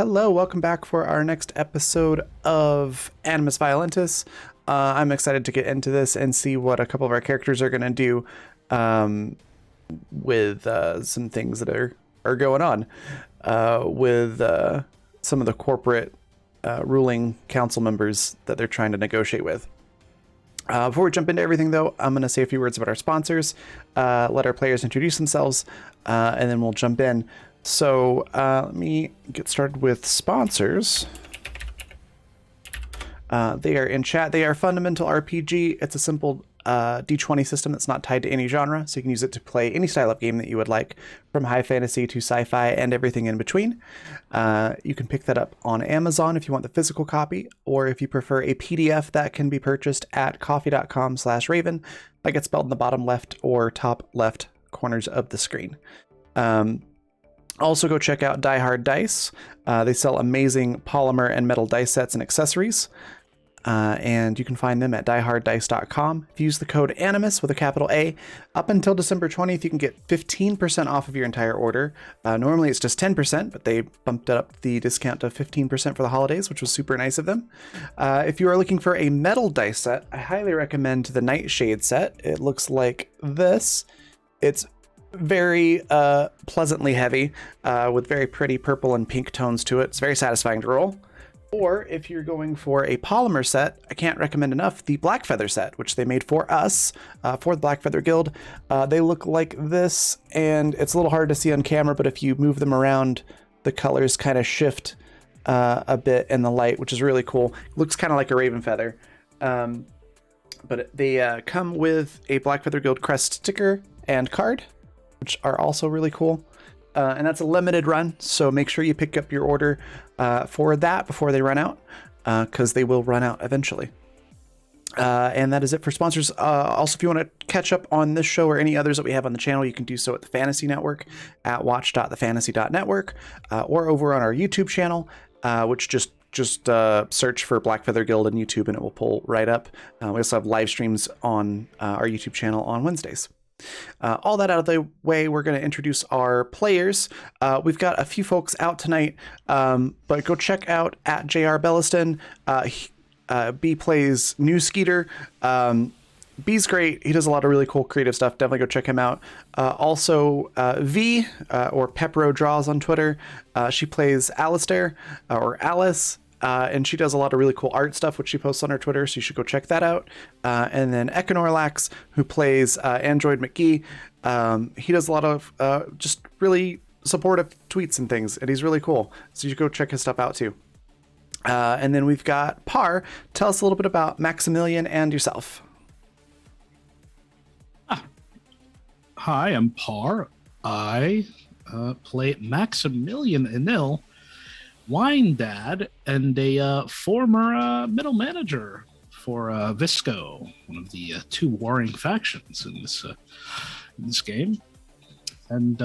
Hello, welcome back for our next episode of Animus Violentas. I'm excited to get into this and see what a couple of our characters are going to do with some things that are going on with some of the corporate ruling council members that they're trying to negotiate with. Before we jump into everything, though, I'm going to say a few words about our sponsors, let our players introduce themselves, and then we'll jump in. So let me get started with sponsors. They are in chat. They are Fundamental RPG. It's a simple D20 system that's not tied to any genre, so you can use it to play any style of game that you would like, from high fantasy to sci-fi and everything in between. You can pick that up on Amazon if you want the physical copy, or if you prefer a PDF, that can be purchased at coffee.com/Raven, like it's spelled in the bottom left or top left corners of the screen. Also, go check out Die Hard Dice. They sell amazing polymer and metal dice sets and accessories. And you can find them at dieharddice.com. If you use the code Animus with a capital A, up until December 20th, you can get 15% off of your entire order. Normally it's just 10%, but they bumped up the discount to 15% for the holidays, which was super nice of them. If you are looking for a metal dice set, I highly recommend the Nightshade set. It looks like this. It's very pleasantly heavy with very pretty purple and pink tones to it. It's very satisfying to roll. Or if you're going for a polymer set, I can't recommend enough the Black Feather set, which they made for us, for the Black Feather Guild. They look like this, and it's a little hard to see on camera, but if you move them around, the colors kind of shift a bit in the light, which is really cool. It looks kind of like a raven feather. But they come with a Black Feather Guild crest sticker and card, which are also really cool. And that's a limited run, so make sure you pick up your order for that before they run out, because they will run out eventually. And that is it for sponsors. Also, if you want to catch up on this show or any others that we have on the channel, you can do so at the Fantasy Network at watch.thefantasy.network, or over on our YouTube channel, which just search for Black Feather Guild on YouTube and it will pull right up. We also have live streams on our YouTube channel on Wednesdays. All that out of the way, we're going to introduce our players. We've got a few folks out tonight, but go check out at JR Belliston. B plays New Skeeter. B's great. He does a lot of really cool creative stuff. Definitely go check him out. Also, V, or Pepro Draws on Twitter. She plays Alistair, or Alice. And she does a lot of really cool art stuff, which she posts on her Twitter, so you should go check that out. And then Econorlax, who plays Android McGee. He does a lot of just really supportive tweets and things, and he's really cool. So you should go check his stuff out too. And then we've got Par. Tell us a little bit about Maximilian and yourself. Hi, I'm Par. I play Maximilian Enil, wine dad, and a former middle manager for Visco, one of the two warring factions in this game. And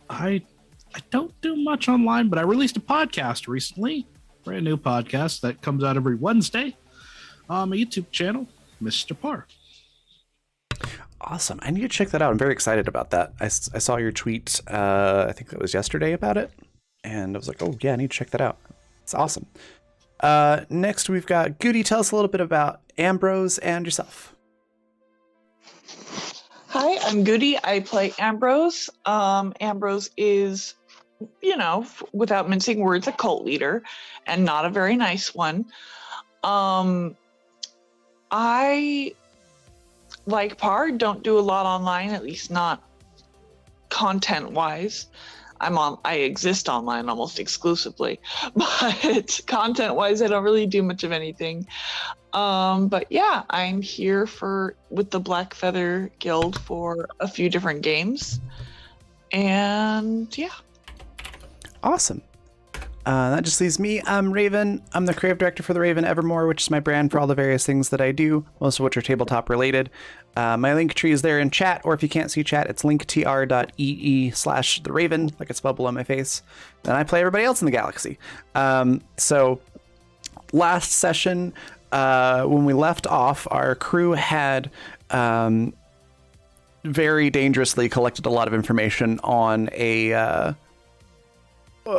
I don't do much online, but I released a podcast recently, brand new podcast that comes out every Wednesday on my YouTube channel, Mr. Par. Awesome. I need to check that out. I'm very excited about that. I saw your tweet, I think that was yesterday, about it. And I was like, oh, yeah, I need to check that out. It's awesome. Next, we've got Goody. Tell us a little bit about Ambrose and yourself. Hi, I'm Goody. I play Ambrose. Ambrose is, without mincing words, a cult leader, and not a very nice one. I, like Par, don't do a lot online, at least not content-wise. I exist online almost exclusively, but content-wise, I don't really do much of anything. But yeah, I'm here with the Black Feather Guild for a few different games, and yeah. Awesome. That just leaves me. I'm Raven. I'm the creative director for the Raven Evermore, which is my brand for all the various things that I do, most of which are tabletop related. My link tree is there in chat, or if you can't see chat, it's linktr.ee/the Raven, like it's spelled below my face. And I play everybody else in the galaxy. So last session, when we left off, our crew had very dangerously collected a lot of information on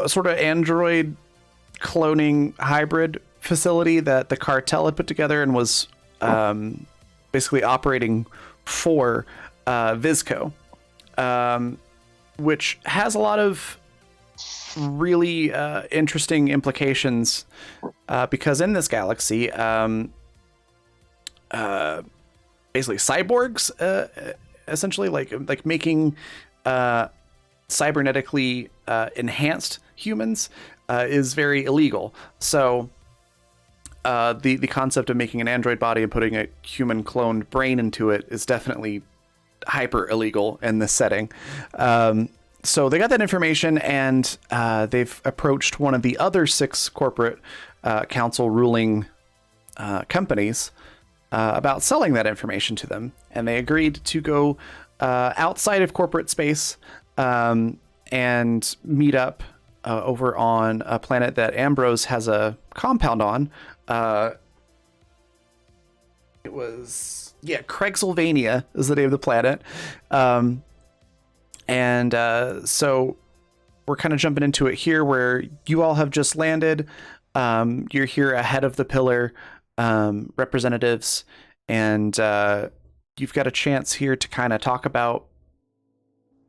sort of android cloning hybrid facility that the cartel had put together and was basically operating for Visco, which has a lot of really interesting implications because in this galaxy, basically cyborgs, essentially like making cybernetically enhanced humans is very illegal. So the concept of making an android body and putting a human cloned brain into it is definitely hyper illegal in this setting. So they got that information, and they've approached one of the other 6 corporate council ruling companies about selling that information to them. And they agreed to go outside of corporate space and meet up over on a planet that Ambrose has a compound on. It was, Craigsylvania is the name of the planet. So we're kind of jumping into it here where you all have just landed. You're here ahead of the pillar representatives, and you've got a chance here to kind of talk about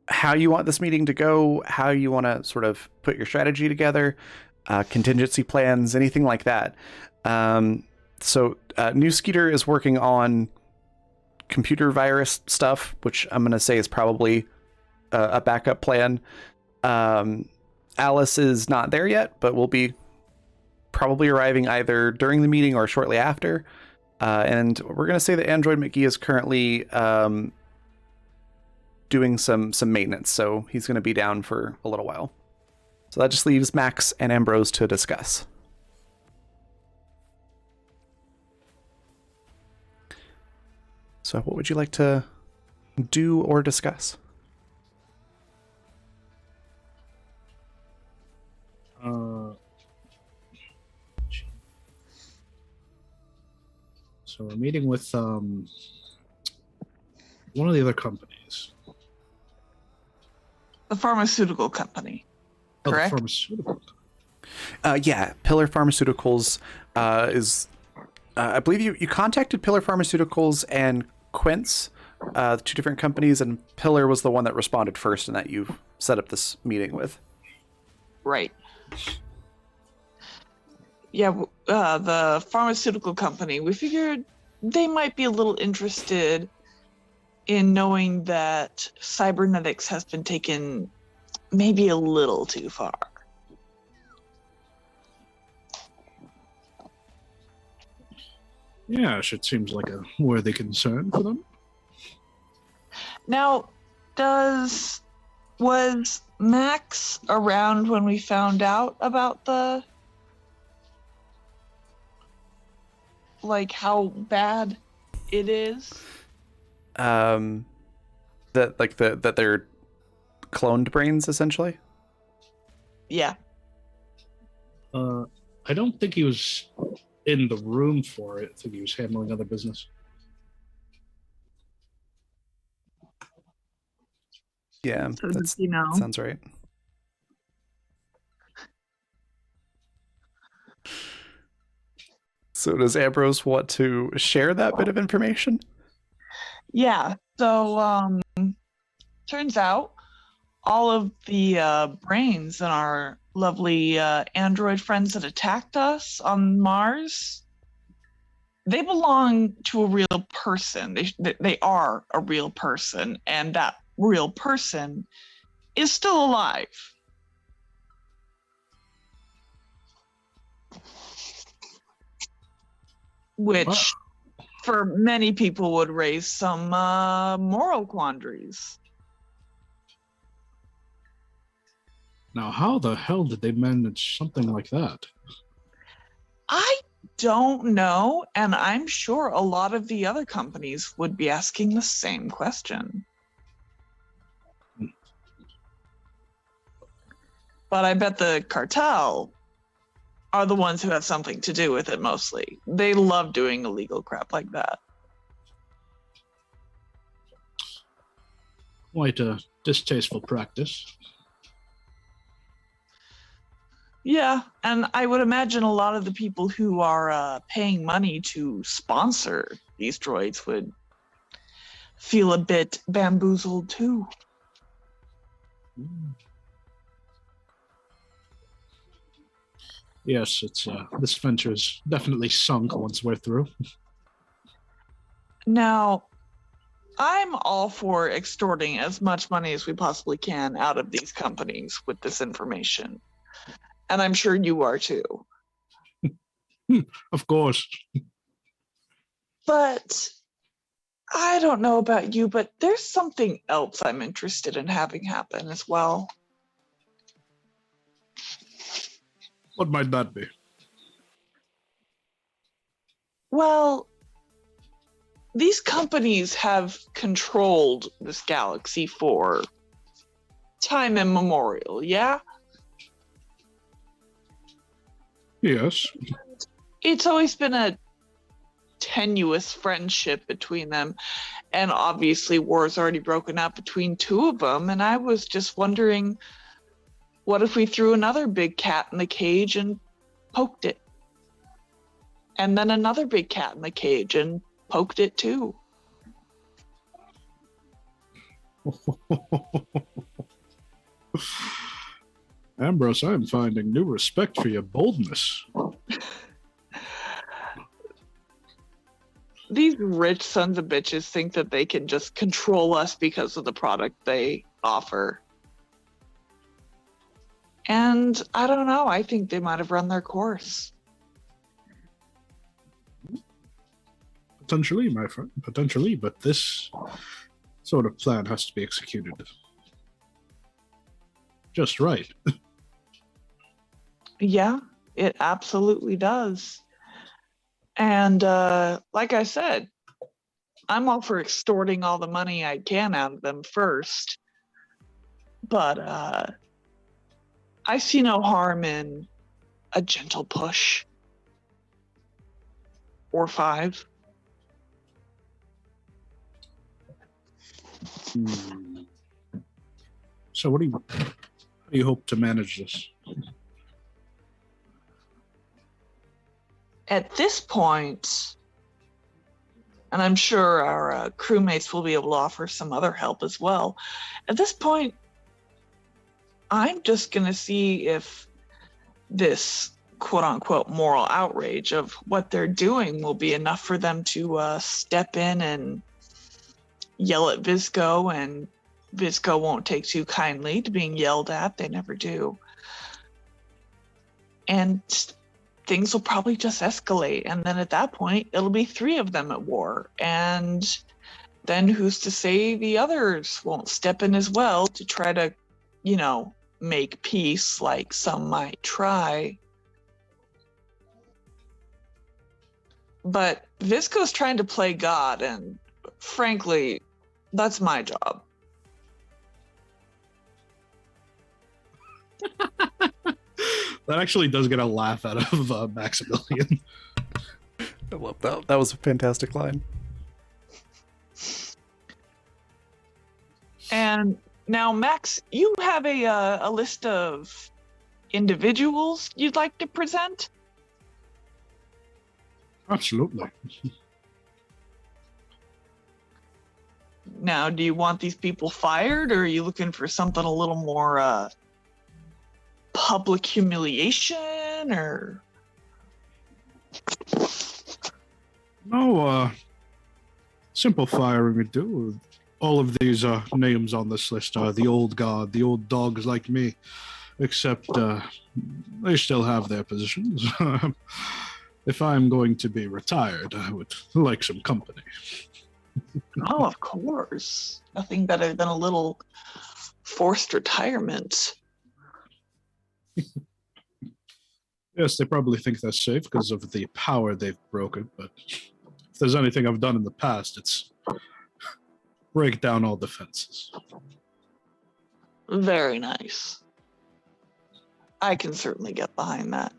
how you want this meeting to go, how you want to sort of put your strategy together, contingency plans, anything like that. So New Skeeter is working on computer virus stuff, which I'm going to say is probably a backup plan. Alice is not there yet, but will be probably arriving either during the meeting or shortly after. And we're going to say that Android McGee is currently doing some maintenance, so he's going to be down for a little while. So that just leaves Max and Ambrose to discuss. So what would you like to do or discuss? So we're meeting with one of the other companies. The pharmaceutical company, correct? The pharmaceutical. Yeah, Pillar Pharmaceuticals is... I believe you contacted Pillar Pharmaceuticals and Quince, 2 different companies, and Pillar was the one that responded first and that you've set up this meeting with. Right. Yeah, the pharmaceutical company, we figured they might be a little interested in knowing that cybernetics has been taken maybe a little too far. Yeah, it seems like a worthy concern for them. Now, was Max around when we found out about how bad it is? That they're cloned brains, essentially? Yeah. I don't think he was in the room for it. I think he was handling other business. Yeah, So does he know? Sounds right. So does Ambrose want to share that bit of information? Yeah. So turns out all of the brains in our lovely android friends that attacked us on Mars, they belong to a real person. They are a real person, and that real person is still alive. Which, for many people, would raise some moral quandaries. Now, how the hell did they manage something like that? I don't know, and I'm sure a lot of the other companies would be asking the same question. But I bet the cartel are the ones who have something to do with it mostly. They love doing illegal crap like that. Quite a distasteful practice. Yeah, and I would imagine a lot of the people who are paying money to sponsor these droids would feel a bit bamboozled too. Yes, it's this venture is definitely sunk once we're through. Now, I'm all for extorting as much money as we possibly can out of these companies with this information. And I'm sure you are too. Of course. But I don't know about you, but there's something else I'm interested in having happen as well. What might that be? Well, these companies have controlled this galaxy for time immemorial, yeah? Yes. It's always been a tenuous friendship between them, and obviously war's already broken out between two of them, and I was just wondering, what if we threw another big cat in the cage and poked it? And then another big cat in the cage and poked it too. Ambrose, I am finding new respect for your boldness. These rich sons of bitches think that they can just control us because of the product they offer. And I don't know, I think they might have run their course. Potentially, my friend, potentially, but this sort of plan has to be executed just right. Yeah, it absolutely does. And like I said, I'm all for extorting all the money I can out of them first. But I see no harm in a gentle push. Or 5. So how do you hope to manage this? At this point, and I'm sure our crewmates will be able to offer some other help as well. At this point, I'm just going to see if this quote-unquote moral outrage of what they're doing will be enough for them to step in and yell at Visco, and Visco won't take too kindly to being yelled at. They never do. And things will probably just escalate. And then at that point, it'll be 3 of them at war. And then who's to say the others won't step in as well to try to, make peace like some might try. But Visco's trying to play God, and frankly, that's my job. That actually does get a laugh out of Maximilian. I love that. That was a fantastic line. And now, Max, you have a list of individuals you'd like to present? Absolutely. Now, do you want these people fired, or are you looking for something a little more public humiliation, or? No, simple firing would do. All of these names on this list are the old guard, the old dogs like me, except they still have their positions. If I'm going to be retired, I would like some company. Oh, of course. Nothing better than a little forced retirement. Yes, they probably think that's safe because of the power they've broken, but if there's anything I've done in the past, it's break down all defenses. Very nice. I can certainly get behind that.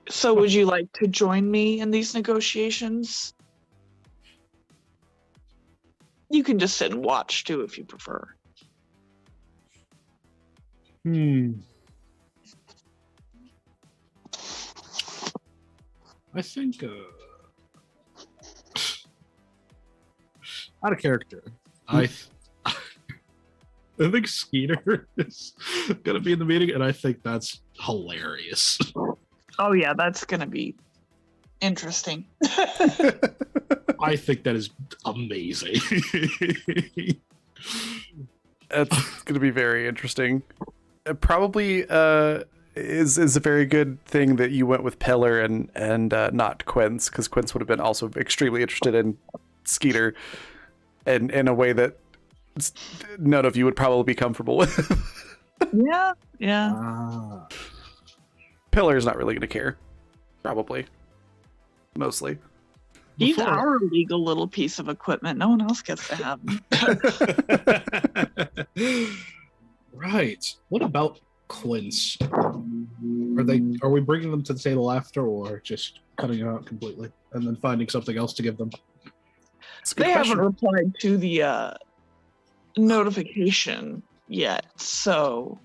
So would you like to join me in these negotiations? You can just sit and watch too if you prefer. I think out of character. I think Skeeter is gonna be in the meeting, and I think that's hilarious. Oh yeah, that's gonna be interesting. I think that is amazing. It's going to be very interesting. It probably is a very good thing that you went with Pillar and not Quince, because Quince would have been also extremely interested in Skeeter, and in a way that none of you would probably be comfortable with. Yeah. Pillar's not really going to care, probably, mostly. He's our legal little piece of equipment. No one else gets to have him. Right. What about Quince? Are we bringing them to the table after, or just cutting it out completely and then finding something else to give them? They haven't replied to the notification yet, so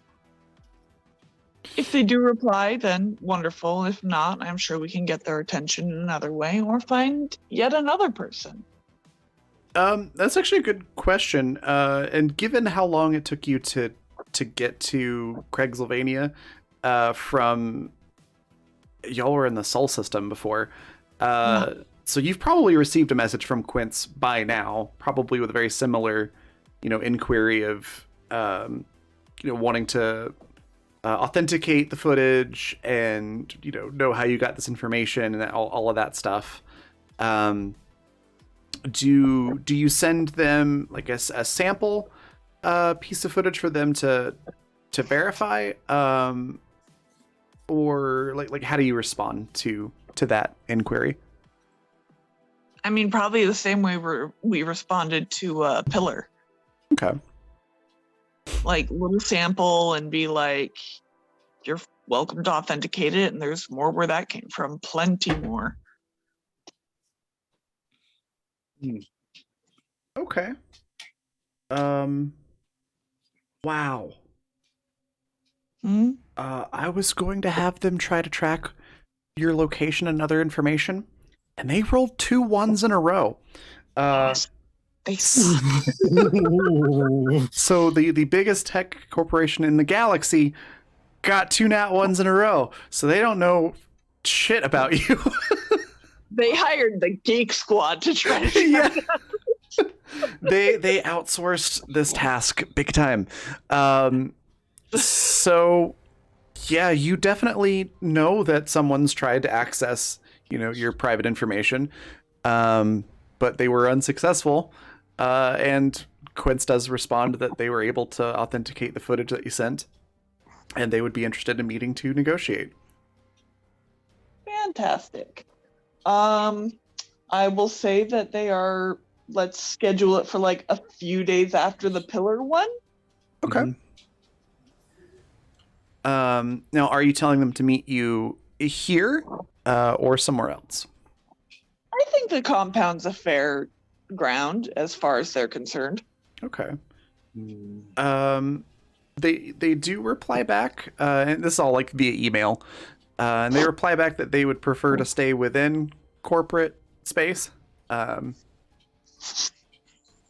if they do reply, then wonderful. If not, I'm sure we can get their attention in another way or find yet another person. That's actually a good question. And given how long it took you to get to Craigsylvania, from y'all were in the Sol system before, so you've probably received a message from Quince by now, probably with a very similar, inquiry of, wanting to authenticate the footage and know how you got this information and all of that stuff. Do you send them like a sample piece of footage for them to verify, or like how do you respond to that inquiry? I mean, probably the same way we responded to Pillar. Okay. Like little sample and be like, you're welcome to authenticate it, and there's more where that came from. Plenty more. Okay. Wow. I was going to have them try to track your location and other information, and they rolled 2 ones in a row. They suck. So the biggest tech corporation in the galaxy got 2 nat ones in a row, so they don't know shit about you. They hired the Geek Squad to try to Yeah. They outsourced this task big time. So yeah, you definitely know that someone's tried to access, your private information, but they were unsuccessful. And Quince does respond that they were able to authenticate the footage that you sent, and they would be interested in meeting to negotiate. Fantastic. I will say that they are. Let's schedule it for like a few days after the Pillar one. Okay. Now, are you telling them to meet you here, or somewhere else? I think the compound's a fair ground as far as they're concerned. Okay. They do reply back, and this is all like via email, and they reply back that they would prefer to stay within corporate space.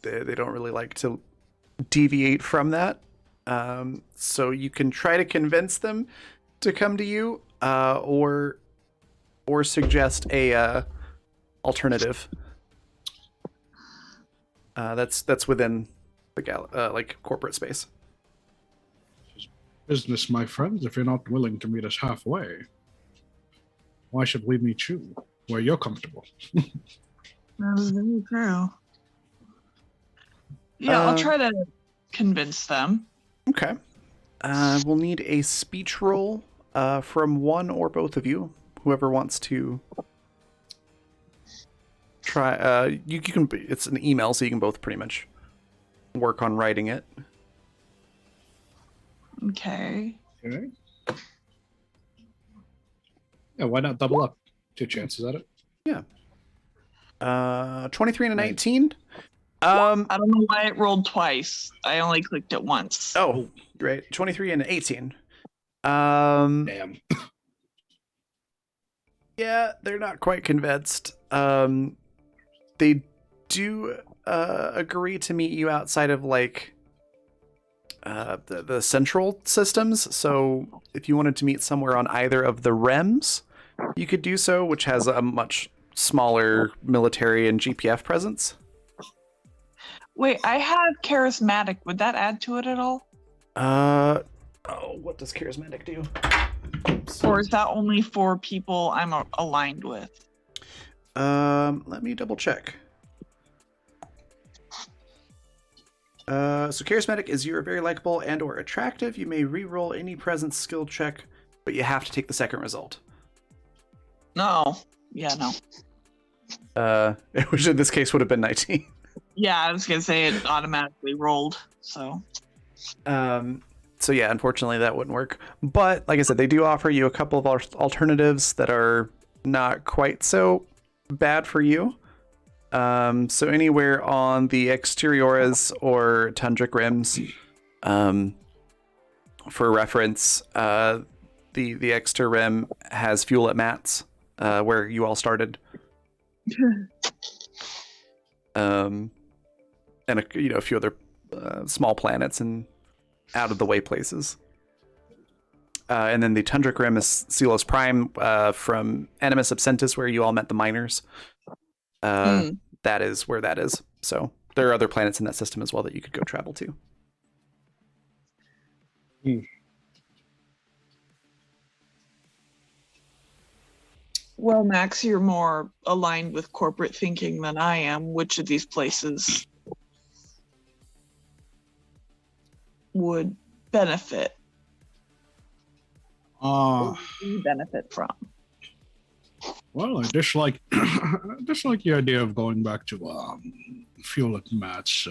They don't really like to deviate from that. So you can try to convince them to come to you, or suggest a alternative. That's within the like corporate space. Business, my friends. If you're not willing to meet us halfway, why should we meet you where you're comfortable? That is very true. Yeah, I'll try to convince them. Okay. We'll need a speech roll from one or both of you. Whoever wants to try. You can. It's an email, so you can both pretty much work on writing it. Okay. Okay. Yeah, why not double up? 2 chances at it. Yeah. 23 and a 19. I don't know why it rolled twice. I only clicked it once. Oh, right. 23 and 18. Damn. Yeah, they're not quite convinced. They do agree to meet you outside of like the central systems. So if you wanted to meet somewhere on either of the REMs, you could do so, which has a much smaller military and GPF presence. Wait, I had charismatic. Would that add to it at all? What does charismatic do? Or is that only for people I'm aligned with? Let me double check. So charismatic is you're very likable and or attractive. You may re-roll any presence skill check, but you have to take the second result. No. Yeah, no. Which in this case would have been 19. Yeah, I was gonna say it automatically rolled. So Yeah, unfortunately that wouldn't work. But like I said, they do offer you a couple of alternatives that are not quite so bad for you. So anywhere on the exterioras or tundric rims, for reference, the exter rim has fuel at mats, where you all started. And a few other small planets and out of the way places. And then the tundric rim is Celos Prime, from Animus Absentis, where you all met the miners. That is where that is. So there are other planets in that system as well that you could go travel to. Well, Max, you're more aligned with corporate thinking than I am. Which of these places would benefit? Benefit from? Well, I dislike the idea of going back to fuel at mats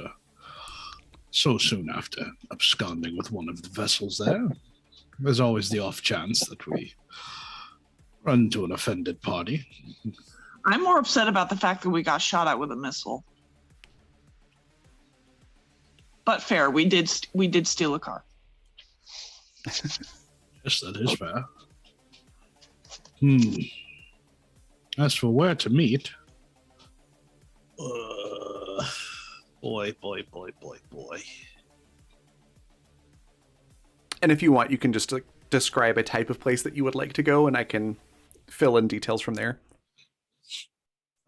so soon after absconding with one of the vessels there. There's always the off chance that we run into an offended party. I'm more upset about the fact that we got shot at with a missile. But fair, we did steal a car. Yes, that is fair. As for where to meet, boy. And if you want, you can just like describe a type of place that you would like to go, and I can fill in details from there.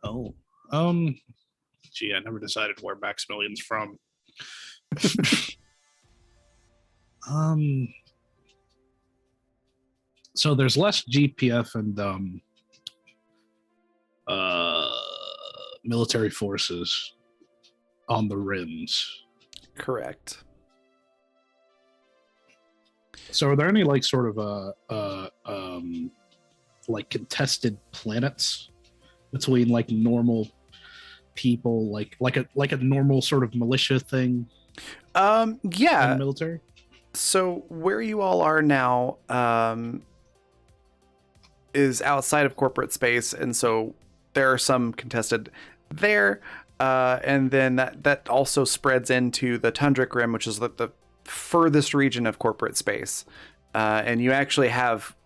Oh, gee, I never decided where Maximilian's from. So there's less GPF and military forces on the rims. Correct. So are there any like sort of like contested planets between like normal people, like a normal sort of militia thing? Yeah. In the military. So where you all are now is outside of corporate space, and so there are some contested there, and then that also spreads into the tundric rim, which is the furthest region of corporate space, and you actually have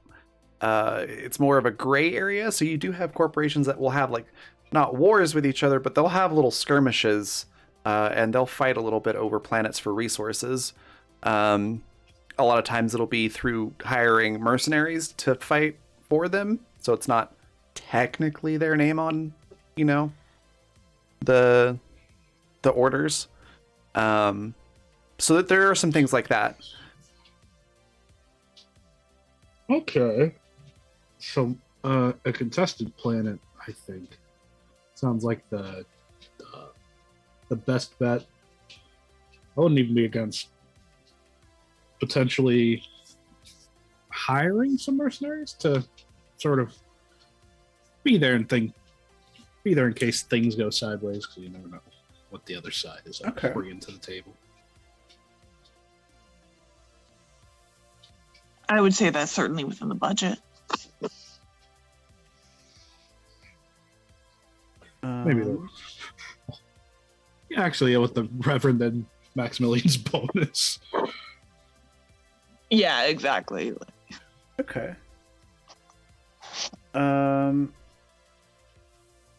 it's more of a gray area. So you do have corporations that will have like not wars with each other, but they'll have little skirmishes, and they'll fight a little bit over planets for resources. A lot of times it'll be through hiring mercenaries to fight for them, so it's not technically their name on, the orders. So that there are some things like that. Okay. So a contested planet, I think, sounds like the best bet. I wouldn't even be against potentially hiring some mercenaries to sort of be there in case things go sideways, because you never know what the other side is bringing to the table. I would say that's certainly within the budget. Maybe. Actually, with the Reverend and Maximilian's bonus. Yeah, exactly. Okay.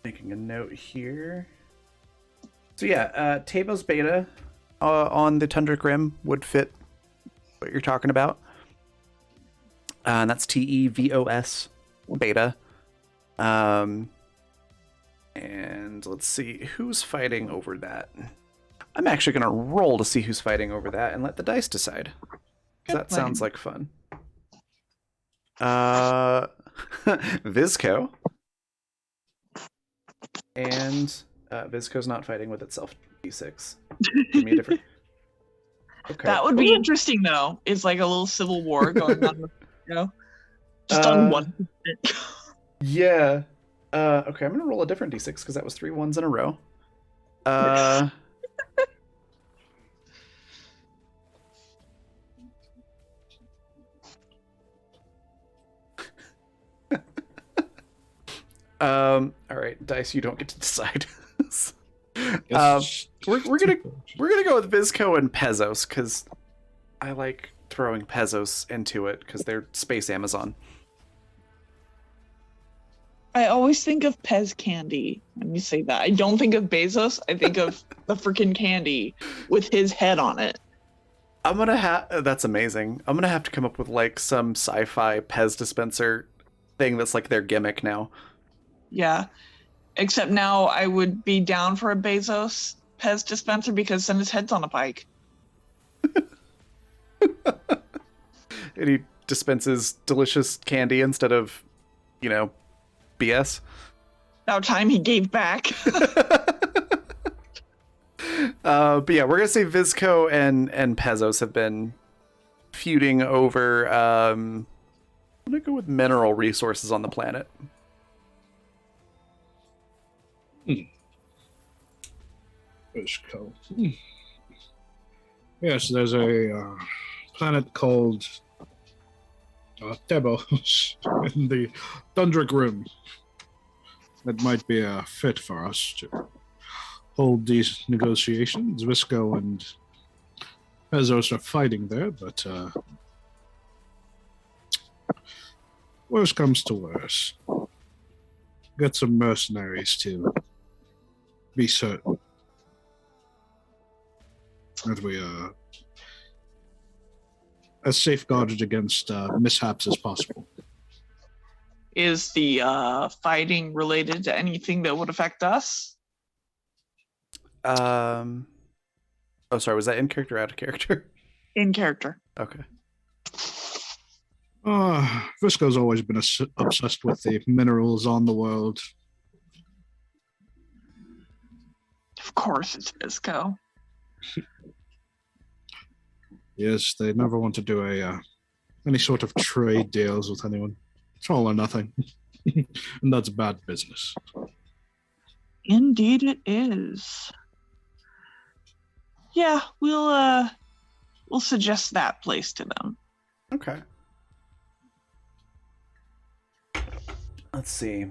Making a note here. So yeah, Tavo's beta on the Tundra Grim would fit what you're talking about. And that's TEVOS beta. And let's see who's fighting over that. I'm actually gonna roll to see who's fighting over that and let the dice decide. That sounds like fun. Vizco. And Vizco's not fighting with itself. D6. Give me a different. Okay. That would be interesting, though. It's like a little civil war going on, just on one. Yeah. Okay, I'm gonna roll a different D6 because that was 3 ones in a row. All right, dice, you don't get to decide. We're gonna go with Vizco and Pezos because I like throwing Pezos into it because they're space Amazon. I always think of Pez candy when you say that. I don't think of Bezos. I think of the freaking candy with his head on it. I'm gonna have that's amazing. I'm gonna have to come up with like some sci-fi Pez dispenser thing that's like their gimmick now. Yeah. Except now I would be down for a Bezos Pez dispenser because then his head's on a pike. And he dispenses delicious candy instead of, BS. Now time he gave back. But yeah, we're gonna say Vizco and Pezos have been feuding over. I'm gonna go with mineral resources on the planet. Vizco. Yes, there's a planet called Tebos in the Tundra Grim. That might be a fit for us to hold these negotiations. Visco and Pezos are fighting there, but worst comes to worst. Get some mercenaries to be certain that we are as safeguarded against mishaps as possible. Is the fighting related to anything that would affect us? Oh, sorry. Was that in character or out of character? In character. Okay. Visco's always been obsessed with the minerals on the world. Of course it's Visco. Yes, they never want to do any sort of trade deals with anyone. It's all or nothing. And that's bad business. Indeed it is. Yeah, we'll suggest that place to them. Okay. Let's see.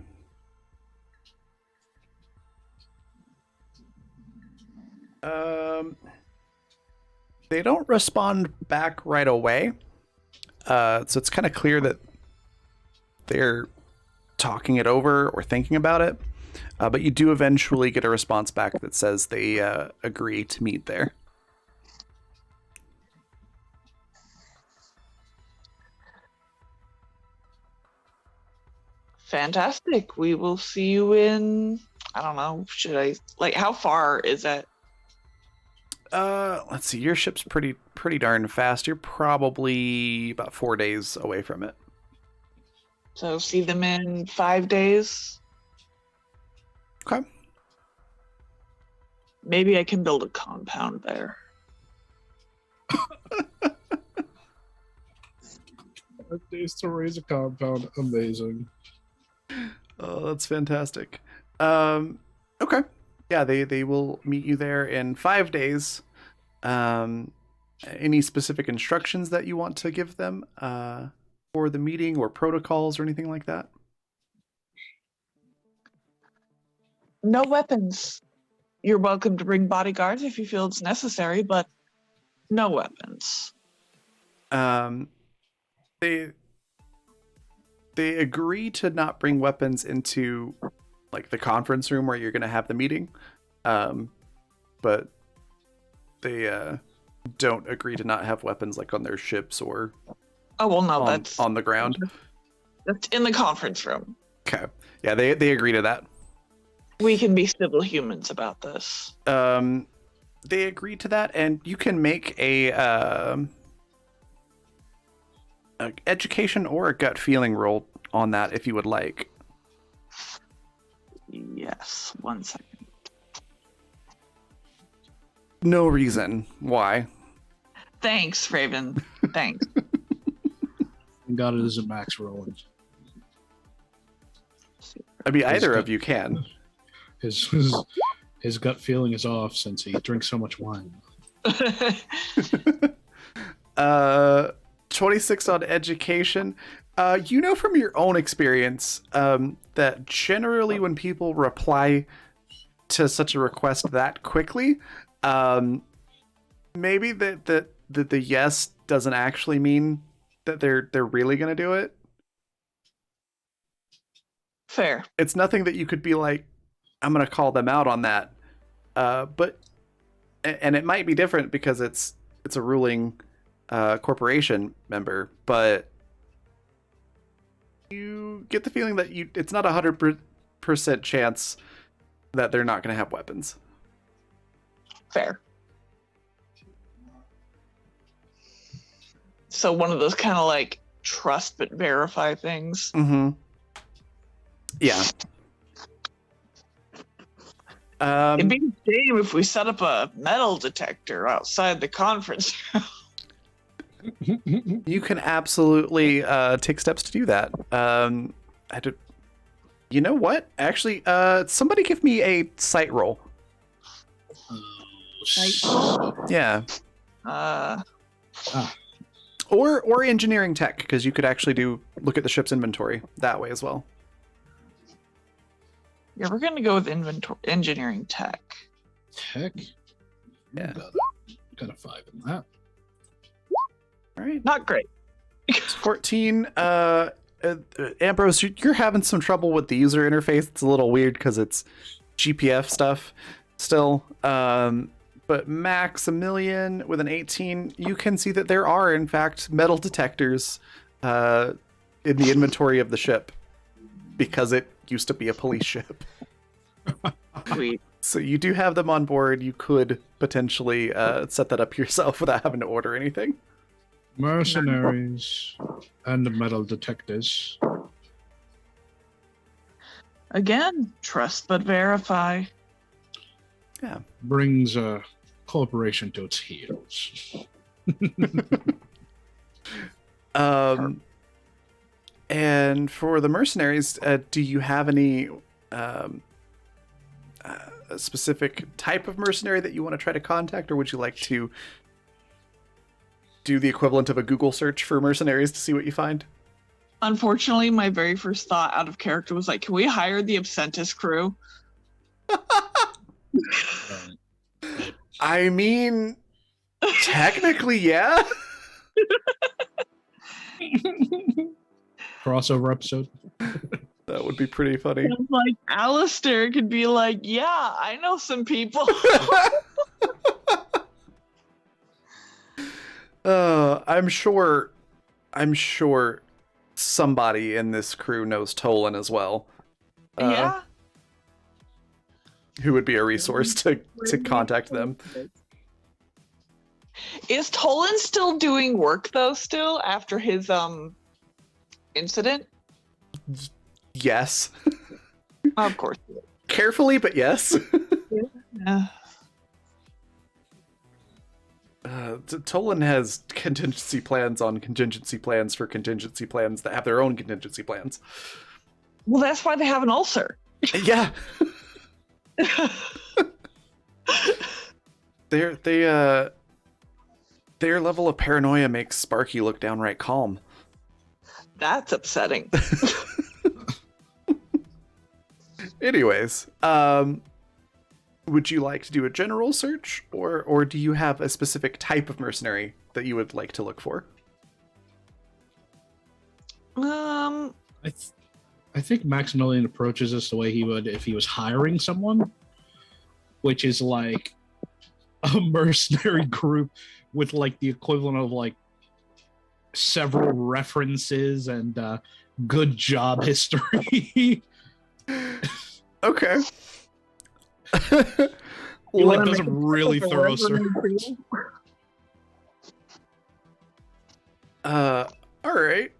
They don't respond back right away. So it's kind of clear that they're talking it over or thinking about it. But you do eventually get a response back that says they agree to meet there. Fantastic. We will see you in, I don't know, how far is it? Let's see. Your ship's pretty darn fast. You're probably about 4 days away from it. So see them in 5 days. Okay. Maybe I can build a compound there. 5 days to raise a compound. Amazing. Oh, that's fantastic. Okay. Yeah, they will meet you there in 5 days. Any specific instructions that you want to give them for the meeting or protocols or anything like that? No weapons. You're welcome to bring bodyguards if you feel it's necessary, but no weapons. They agree to not bring weapons into like the conference room where you're going to have the meeting, but they don't agree to not have weapons like on their ships or Oh well, no, on the ground. That's in the conference room. Okay, yeah, they agree to that. We can be civil humans about this. They agree to that, and you can make a education or a gut feeling roll on that if you would like. Yes, 1 second. No reason why. Thanks, Raven. Thanks. Got it as a max roll. I mean, either of you can. His gut feeling is off since he drinks so much wine. 26 on education. You know from your own experience that generally when people reply to such a request that quickly, maybe the yes doesn't actually mean that they're really going to do it. Fair. It's nothing that you could be like, I'm going to call them out on that. But it might be different because it's a ruling corporation member, but you get the feeling that it's not 100% chance that they're not going to have weapons. Fair. So one of those kind of like trust but verify things. Mm-hmm. Yeah. It'd be a shame if we set up a metal detector outside the conference room. You can absolutely take steps to do that. You know what? Actually, somebody give me a sight roll. Yeah. Or engineering tech, because you could actually look at the ship's inventory that way as well. Yeah, we're gonna go with engineering tech. Tech? Yeah. Got a 5 in that. All right. Not great. 14. Ambrose, you're having some trouble with the user interface. It's a little weird because it's GPF stuff still. But Maximilian with an 18, you can see that there are, in fact, metal detectors in the inventory of the ship because it used to be a police ship. Sweet. So you do have them on board. You could potentially set that up yourself without having to order anything. Mercenaries and metal detectors. Again, trust but verify. Yeah. Brings a corporation to its heels. And for the mercenaries, do you have any a specific type of mercenary that you want to try to contact, or would you like to do the equivalent of a Google search for mercenaries to see what you find? Unfortunately, my very first thought out of character was like, can we hire the Absentis crew? I mean, technically, yeah. Crossover episode. That would be pretty funny. And like Alistair could be like, yeah, I know some people. I'm sure somebody in this crew knows Tolan as well. Yeah. Who would be a resource to contact them. Is Tolan still doing work though, still after his incident? Yes. Of course. Carefully, but yes. Yeah. Tolan has contingency plans on contingency plans for contingency plans that have their own contingency plans. Well, that's why they have an ulcer. Yeah. Their level of paranoia makes Sparky look downright calm. That's upsetting. Anyways, would you like to do a general search, or do you have a specific type of mercenary that you would like to look for? Um, I think Maximilian approaches this the way he would if he was hiring someone, which is like a mercenary group with like the equivalent of like several references and good job history. Okay. He like does a really thorough search. All right.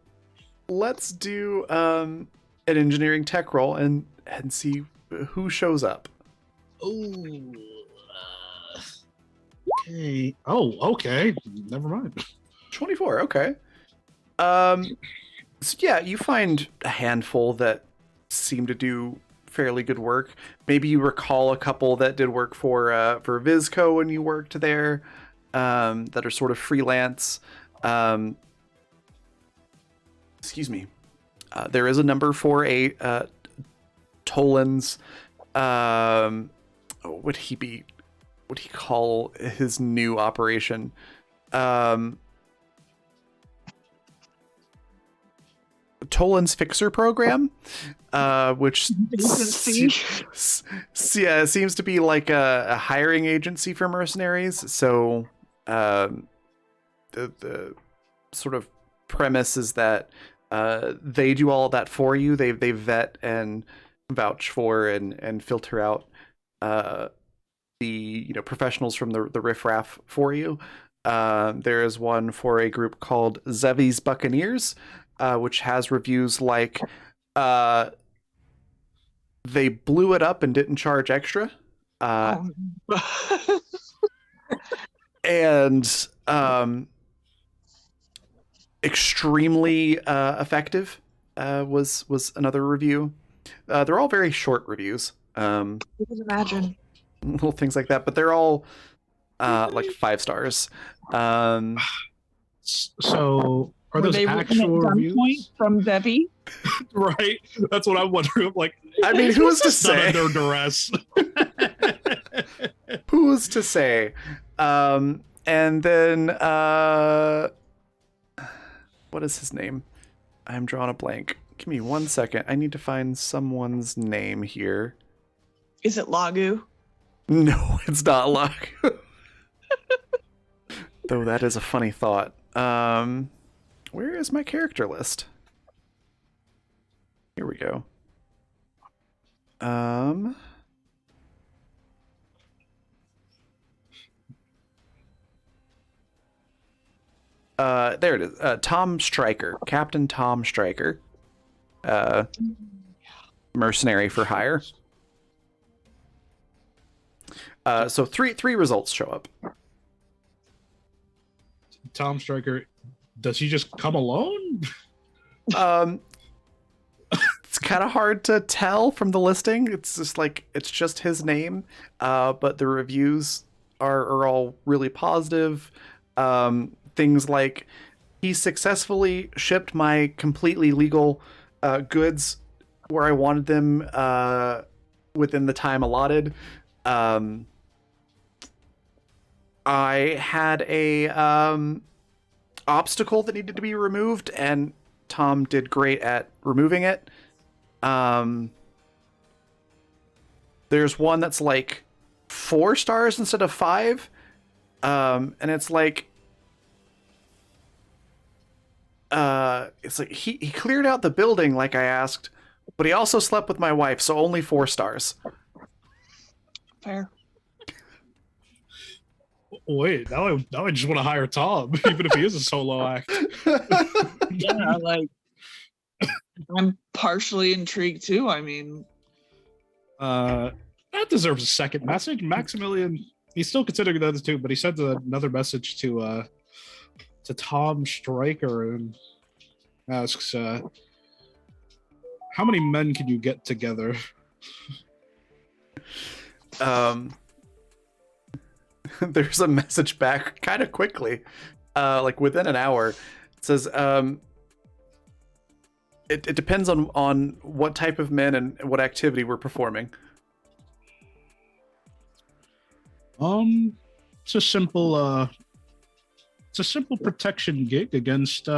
Let's do an engineering tech roll and see who shows up. Oh, okay. Oh, okay. Never mind. 24. Okay. So yeah, you find a handful that seem to do fairly good work. Maybe you recall a couple that did work for Vizco when you worked there, that are sort of freelance. Excuse me. There is a number for a Tolan's. What would he call his new operation? Tolan's Fixer Program, which seems to be like a hiring agency for mercenaries. So the sort of premise is that they do all of that for you. They vet and vouch for and filter out the professionals from the riffraff for you. There is one for a group called Zevi's Buccaneers, which has reviews like they blew it up and didn't charge extra. And extremely effective was another review. They're all very short reviews. You can imagine. Little things like that, but they're all like 5 stars. So are Were those they actual reviews from Zevi? Right, that's what I'm wondering. I'm like, I mean, who's to say? Not under duress. Who's to say? And then what is his name? I'm drawing a blank. Give me 1 second. I need to find someone's name here. Is it Lagu? No, it's not Lagu. Though that is a funny thought. Where is my character list? Here we go. There it is. Tom Stryker, Captain Tom Stryker, mercenary for hire. So three results show up. Tom Stryker, does he just come alone? It's kind of hard to tell from the listing. It's just like it's just his name, but the reviews are all really positive. Things like he successfully shipped my completely legal goods where I wanted them within the time allotted. I had a obstacle that needed to be removed, and Tom did great at removing it. There's one that's like 4 stars instead of 5, and it's like he cleared out the building like I asked, but he also slept with my wife, so only 4 stars. Fair. Wait, now I just want to hire Tom, even if he is a solo act. Yeah, like I'm partially intrigued too. I mean, that deserves a second message. Maximilian, he's still considering the other two, but he sent another message to Tom Stryker and asks, how many men can you get together? There's a message back kind of quickly, like within an hour. It says, it depends on what type of men and what activity we're performing. It's a simple protection gig against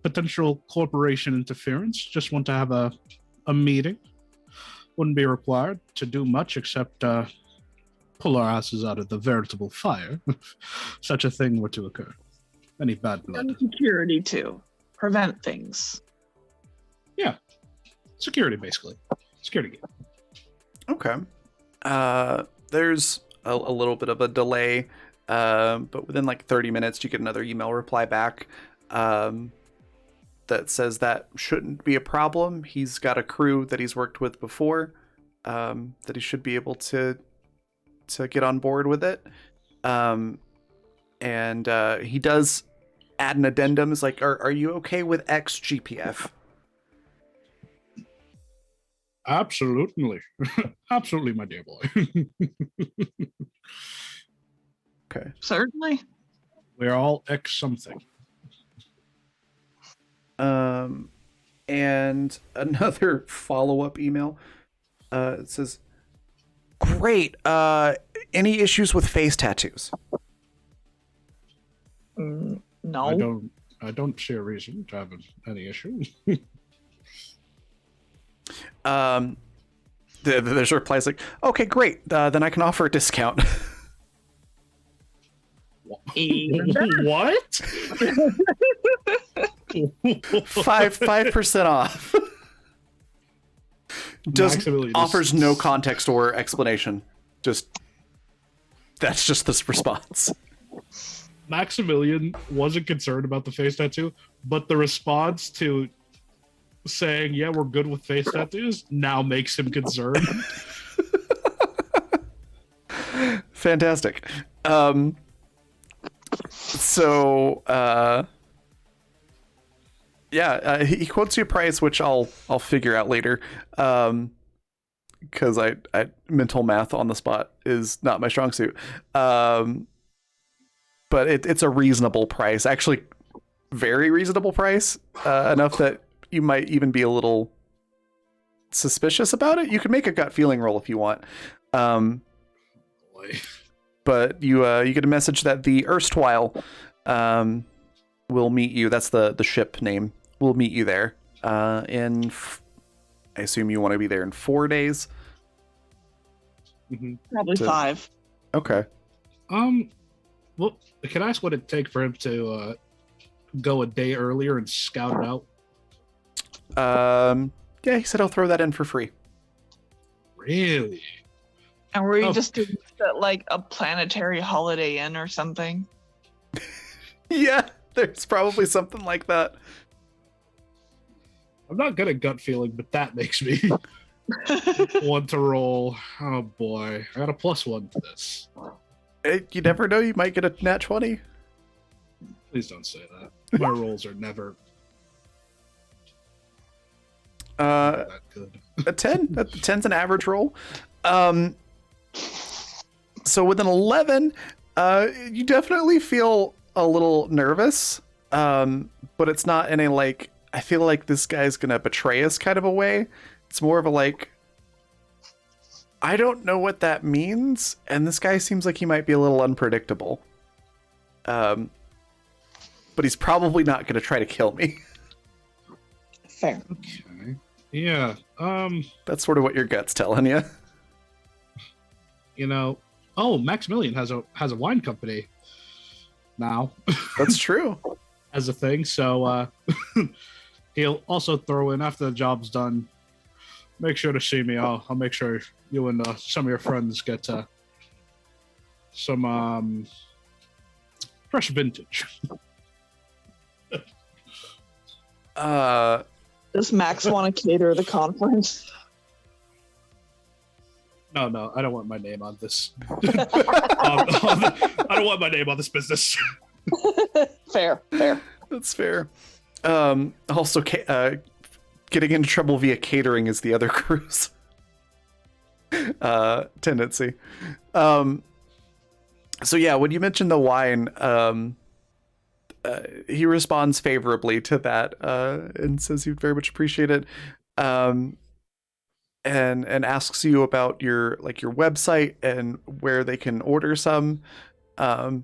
potential corporation interference. Just want to have a meeting. Wouldn't be required to do much except pull our asses out of the veritable fire if such a thing were to occur. Any bad blood. And security too. Prevent things. Yeah. Security, basically. Security gig. Okay. There's a little bit of a delay, but within like 30 minutes, you get another email reply back that says that shouldn't be a problem. He's got a crew that he's worked with before, that he should be able to get on board with it. And he does add an addendum. It's like, are you okay with X GPF? Absolutely. Absolutely, my dear boy. Okay. Certainly. We're all X something. And another follow-up email. It says, great. Any issues with face tattoos? No. I don't see a reason to have any issue. There's a reply like, okay, great. Then I can offer a discount. What? 5% off. Offers no context or explanation. That's just this response. Maximilian wasn't concerned about the face tattoo, but the response to saying, yeah, we're good with face tattoos now makes him concerned. Fantastic. He quotes you a price, which I'll figure out later. Because I mental math on the spot is not my strong suit. But it's a reasonable price, actually, very reasonable price. Enough that you might even be a little suspicious about it. You can make a gut feeling roll if you want. Boy. But you get a message that the erstwhile will meet you. That's the ship name. We'll meet you there I assume you want to be there in 4 days. Mm-hmm. Probably 5. Okay. Well, can I ask what it'd take for him to go a day earlier and scout it out? Yeah, he said he'll throw that in for free. Really? And were you just doing this at like a planetary Holiday Inn or something? Yeah, there's probably something like that. I'm not good at gut feeling, but that makes me want to roll. Oh boy, I got a +1 to this. You never know, you might get a nat 20. Please don't say that. My rolls are never that good. A 10. A 10's an average roll. So with an 11, you definitely feel a little nervous, but it's not in a like, I feel like this guy's gonna betray us kind of a way. It's more of a like, I don't know what that means, and this guy seems like he might be a little unpredictable. But he's probably not gonna try to kill me. Fair. Okay. Yeah. That's sort of what your gut's telling you. You know, Maximilian has a wine company now. That's true. As a thing, so he'll also throw in after the job's done. Make sure to see me. I'll make sure you and some of your friends get some fresh vintage. Does Max want to cater the conference? No, I don't want my name on this. I don't want my name on this business. Fair. That's fair. Also, getting into trouble via catering is the other crew's tendency. So yeah, when you mention the wine, he responds favorably to that and says he'd very much appreciate it. and asks you about your website and where they can order some. So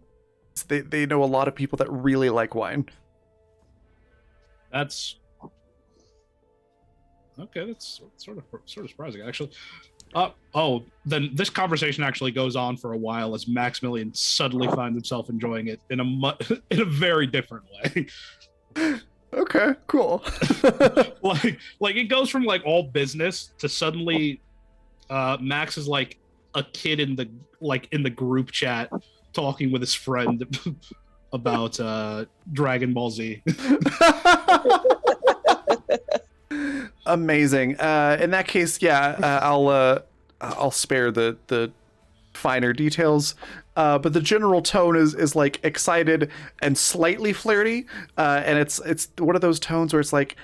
they know a lot of people that really like wine. That's okay. That's sort of surprising, actually. Then this conversation actually goes on for a while as Maximilian suddenly finds himself enjoying it in in a very different way. Okay, cool. like it goes from like all business to suddenly Max is like a kid in the group chat talking with his friend about Dragon Ball Z. Amazing. In that case, yeah, I'll spare the finer details. But the general tone is like excited and slightly flirty. And it's one of those tones where it's like,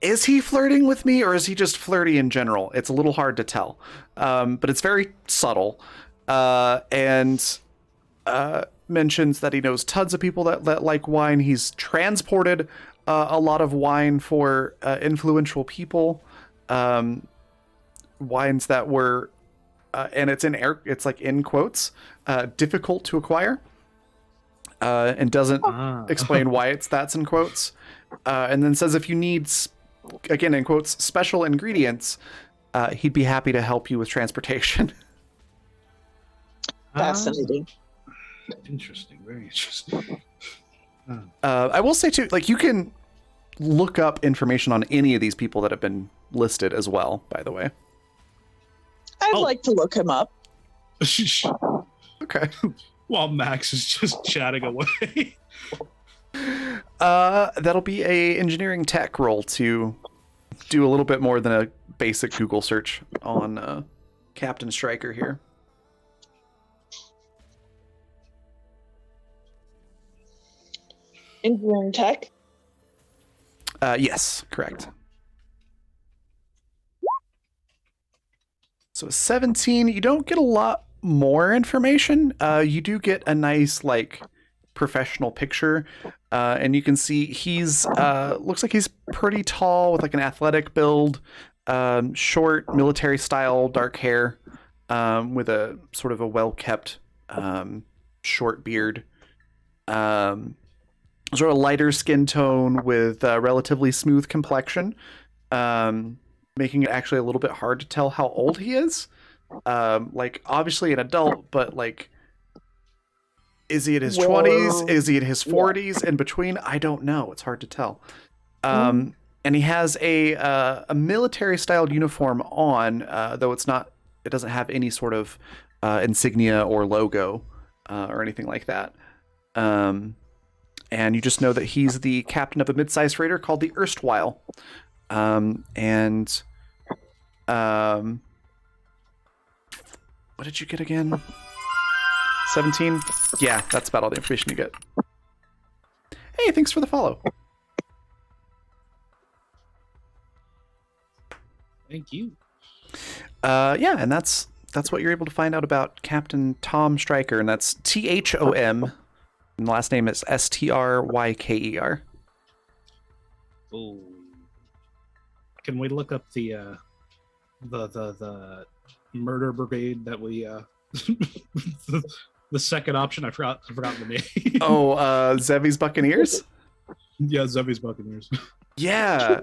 is he flirting with me or is he just flirty in general? It's a little hard to tell. But it's very subtle. And mentions that he knows tons of people that like wine. He's transported a lot of wine for influential people. Wines that were, and it's like in quotes, difficult to acquire. And doesn't explain why that's in quotes. And then says if you need, again in quotes, special ingredients, he'd be happy to help you with transportation. Fascinating. Interesting, very interesting. I will say too, like you can look up information on any of these people that have been listed as well, by the way. I'd like to look him up. Okay. While Max is just chatting away. That'll be a engineering tech roll to do a little bit more than a basic Google search on Captain Stryker here. Engineering tech? Yes, correct. So 17, you don't get a lot more information. You do get a nice, like, professional picture. And you can see he's, looks like he's pretty tall with like an athletic build, short military style, dark hair, with a sort of a well-kept, short beard. Sort of lighter skin tone with a relatively smooth complexion, making it actually a little bit hard to tell how old he is. Like obviously an adult, but like, is he in his 20s? Is he in his 40s? In between? I don't know. It's hard to tell. And he has a military styled uniform on, though it doesn't have any sort of insignia or logo or anything like that. And you just know that he's the captain of a mid-sized freighter called the Erstwhile. What did you get again? 17? Yeah, that's about all the information you get. Hey, thanks for the follow. Thank you. Yeah, and that's what you're able to find out about Captain Tom Stryker, and that's THOM. And the last name is STRYKER. Oh, can we look up the murder brigade that we the second option? I forgot the name. Oh, Zevy's Buccaneers. Yeah, Zevy's Buccaneers. Yeah.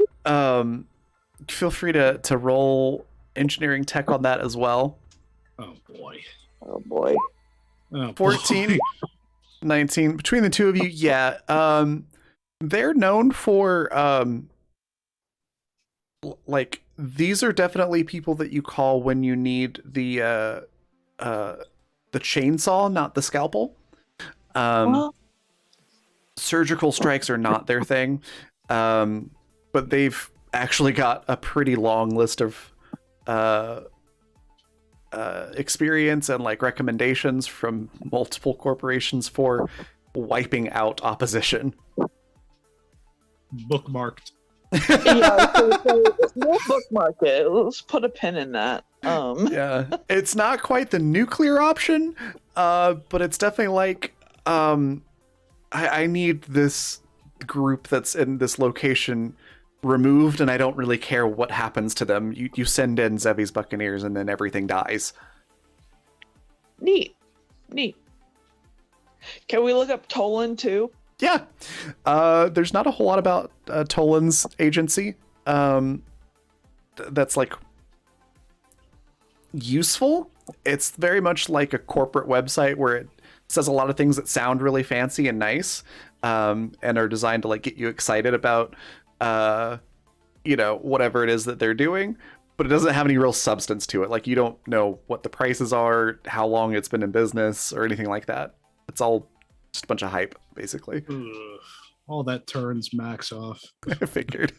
Feel free to roll engineering tech on that as well. Oh boy. Oh boy. Oh, 14. boy. 19 between the two of you. Yeah, they're known for like these are definitely people that you call when you need the chainsaw, not the scalpel. Surgical strikes are not their thing, but they've actually got a pretty long list of experience and like recommendations from multiple corporations for wiping out opposition. Bookmarked. Yeah, we'll bookmark it. Let's put a pin in that. Yeah, it's not quite the nuclear option, but it's definitely like I need this group that's in this location removed, and I don't really care what happens to them. You send in Zevi's Buccaneers, and then everything dies. Neat. Can we look up Tolan too? Yeah. There's not a whole lot about Tolan's agency. That's like useful. It's very much like a corporate website where it says a lot of things that sound really fancy and nice, and are designed to like get you excited about whatever it is that they're doing, but it doesn't have any real substance to it. Like, you don't know what the prices are, how long it's been in business, or anything like that. It's all just a bunch of hype, basically. Ugh, all that turns Max off. I figured.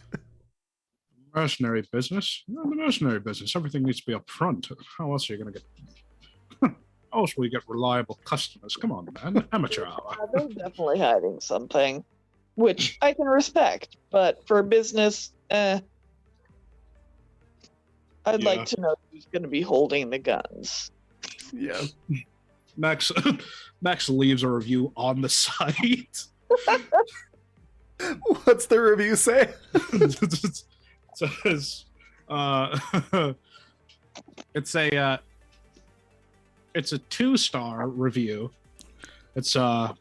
Mercenary business? No, the mercenary business. Everything needs to be up front. How else are you going to get... How else will you get reliable customers? Come on, man. Amateur hour. They're definitely hiding something, which I can respect. But for business, I'd like to know who's going to be holding the guns. Yeah. Max leaves a review on the site. What's the review say? It says, it's a 2-star review. It's not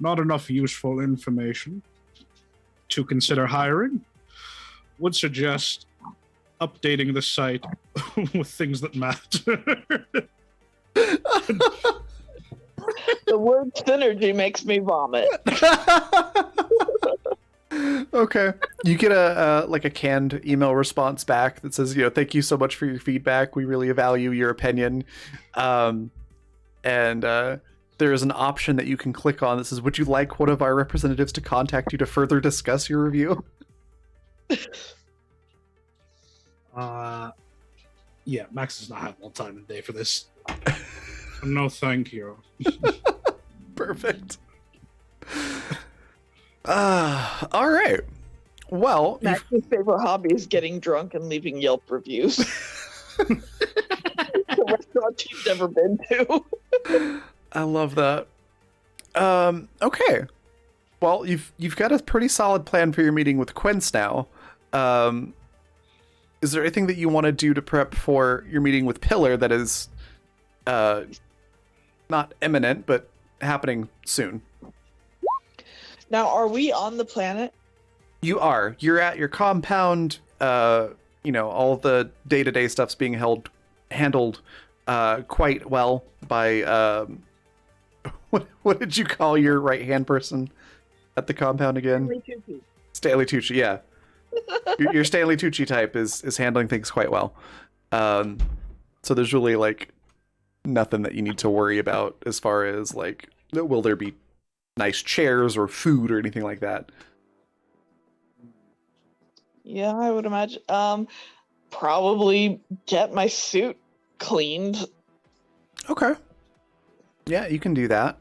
enough useful information to consider hiring. Would suggest updating the site with things that matter. The word synergy makes me vomit. Okay. You get a canned email response back that says, thank you so much for your feedback. We really value your opinion. And there is an option that you can click on that says, would you like one of our representatives to contact you to further discuss your review? Yeah, Max does not have all time in the day for this. No, thank you. Perfect. All right. Well, Max's favorite hobby is getting drunk and leaving Yelp reviews. The restaurant he's never been to. I love that. Okay. Well, you've got a pretty solid plan for your meeting with Quince now. Is there anything that you want to do to prep for your meeting with Pillar that is not imminent, but happening soon? Now, are we on the planet? You are. You're at your compound. All the day-to-day stuff's being handled quite well by what did you call your right-hand person at the compound again? Stanley Tucci, yeah. Your Stanley Tucci type is handling things quite well. So there's really like nothing that you need to worry about as far as like, will there be nice chairs or food or anything like that? Yeah, I would imagine. Probably get my suit cleaned. Okay. Yeah, you can do that.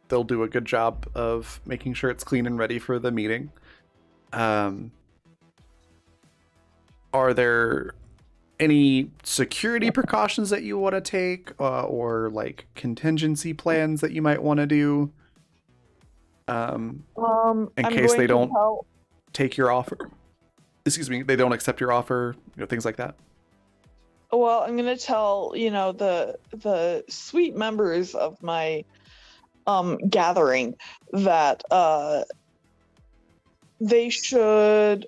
They'll do a good job of making sure it's clean and ready for the meeting. Are there any security precautions that you want to take, or like contingency plans that you might want to do? In case they don't take your offer. Excuse me, they don't accept your offer, things like that. Well, I'm gonna tell the sweet members of my gathering that they should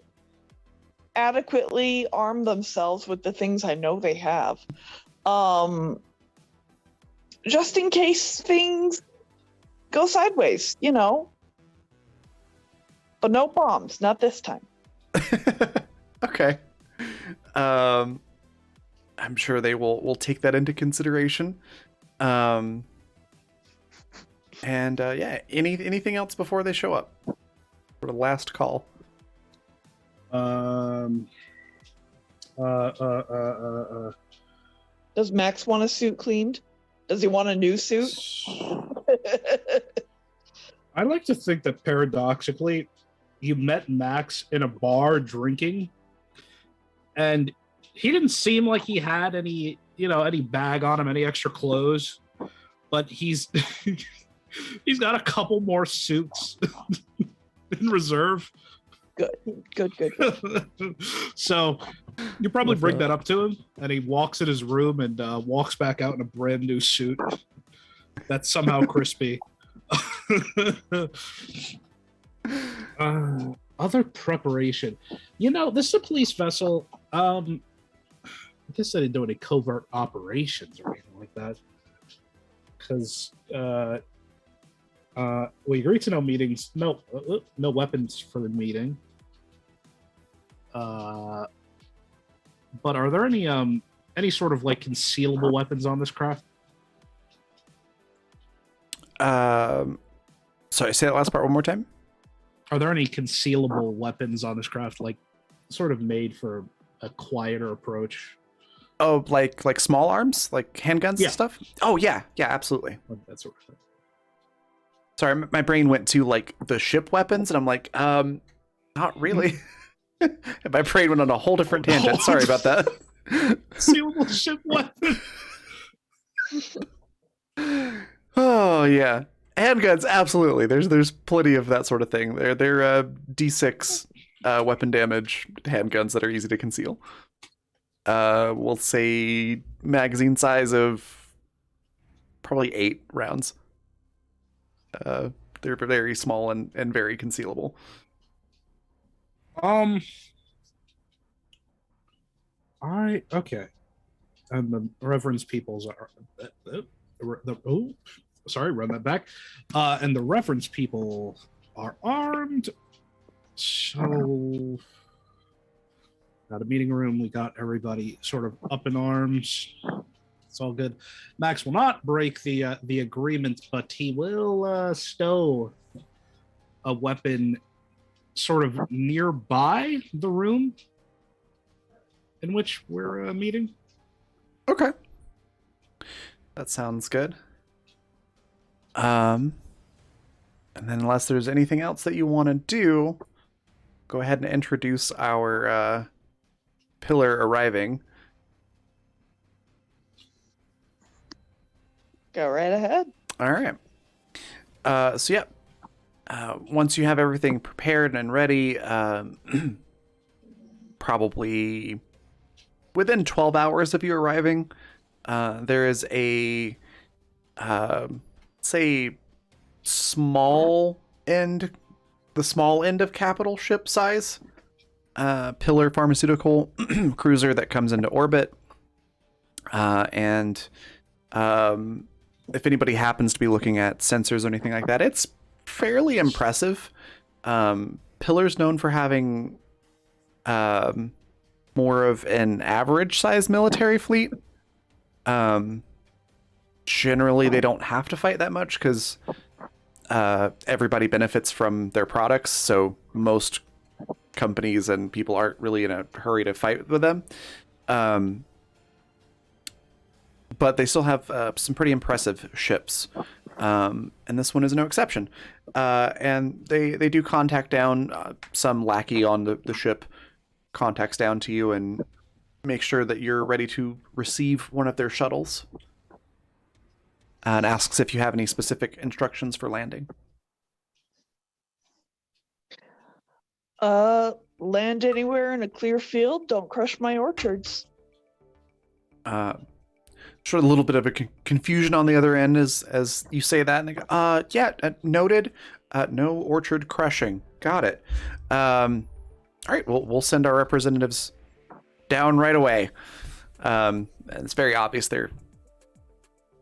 adequately arm themselves with the things I know they have, just in case things go sideways, but no bombs, not this time. Okay. I'm sure they will take that into consideration. And anything else before they show up for the last call? Does Max want a suit cleaned? Does he want a new suit? I like to think that paradoxically, you met Max in a bar drinking, and he didn't seem like he had any bag on him, any extra clothes, but he's got a couple more suits in reserve. Good. So you probably With bring the- that up to him, and he walks in his room and walks back out in a brand new suit that's somehow crispy. Other preparation. This is a police vessel. I guess I didn't do any covert operations or anything like that. Because we agreed to no meetings, no weapons for the meeting. But are there any sort of like concealable weapons on this craft? Sorry, say that last part one more time. Are there any concealable weapons on this craft, like sort of made for a quieter approach? Oh, like small arms, like handguns Yeah. and stuff. Oh yeah, absolutely. Like that sort of thing. Sorry, my brain went to like the ship weapons, and I'm like, not really. And my brain went on a whole different tangent. Sorry about that. Concealable ship weapon. Oh yeah, handguns, absolutely. There's plenty of that sort of thing. They're D6 weapon damage handguns that are easy to conceal. We'll say magazine size of probably 8 rounds. They're very small and very concealable. Okay. And the reference peoples are run that back. And the reference people are armed. So got a meeting room, we got everybody sort of up in arms. It's all good. Max will not break the agreement, but he will stow a weapon sort of nearby the room in which we're meeting. Okay, that sounds good. And then unless there's anything else that you want to do, go ahead and introduce our pillar arriving. Go right ahead. All right. So yeah, once you have everything prepared and ready, probably within 12 hours of you arriving, there is a say small end of capital ship size pillar pharmaceutical cruiser that comes into orbit, and if anybody happens to be looking at sensors or anything like that, it's fairly impressive. Pillar's known for having more of an average size military fleet. Generally, they don't have to fight that much because everybody benefits from their products, so most companies and people aren't really in a hurry to fight with them. But they still have some pretty impressive ships, and this one is no exception. And they do contact down, some lackey on the ship contacts down to you and make sure that you're ready to receive one of their shuttles, and asks if you have any specific instructions for landing. Land anywhere in a clear field. Don't crush my orchards. Sort of a little bit of a confusion on the other end as you say that, and they go, noted. No orchard crushing. Got it. All right, we'll send our representatives down right away. And it's very obvious they're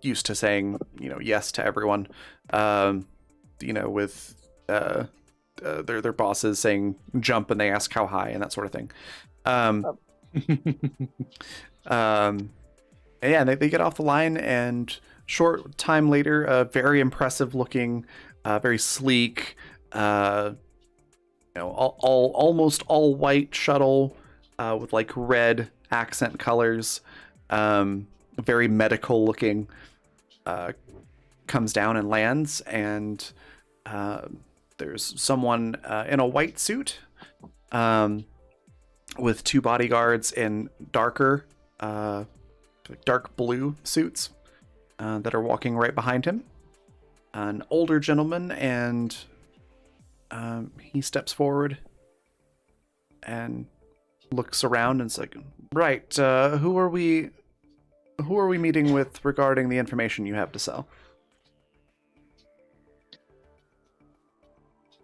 used to saying, yes to everyone. With their bosses saying jump and they ask how high and that sort of thing. And yeah, they get off the line, and short time later, a very impressive looking, very sleek, almost all white shuttle with like red accent colors, very medical looking, comes down and lands, and there's someone in a white suit with 2 bodyguards in dark blue suits that are walking right behind him. An older gentleman and He steps forward and looks around and is like, right, who are we meeting with regarding the information you have to sell?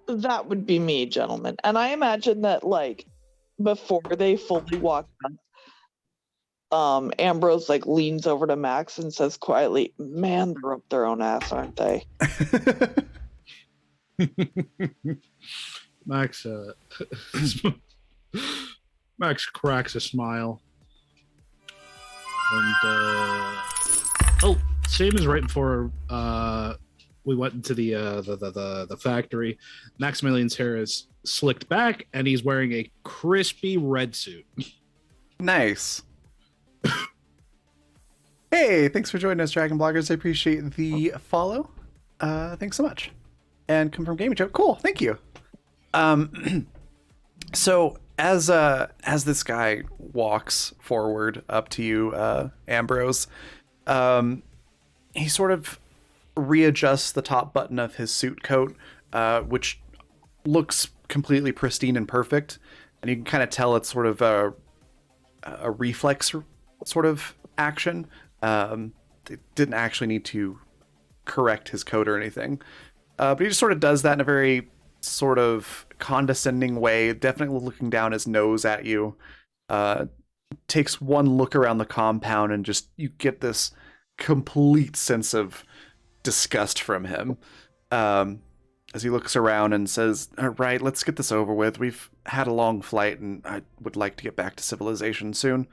That would be me, gentlemen. And I imagine that, like, before they fully walk up, Ambrose, like, leans over to Max and says quietly, man, they're up their own ass, aren't they? Max Max cracks a smile. And same as right before we went into the factory. Maximilian's hair is slicked back, and he's wearing a crispy red suit. Nice. Hey, thanks for joining us, Dragon Bloggers. I appreciate the follow. Thanks so much. And come from Gaming Joke. Cool, thank you. So as this guy walks forward up to you, Ambrose, he sort of readjusts the top button of his suit coat, which looks completely pristine and perfect, and you can kind of tell it's sort of a reflex sort of action. It didn't actually need to correct his coat or anything, but he just sort of does that in a very sort of condescending way, definitely looking down his nose at you. Takes one look around the compound and just you get this complete sense of disgust from him, as he looks around and says, all right, let's get this over with. We've had a long flight and I would like to get back to civilization soon.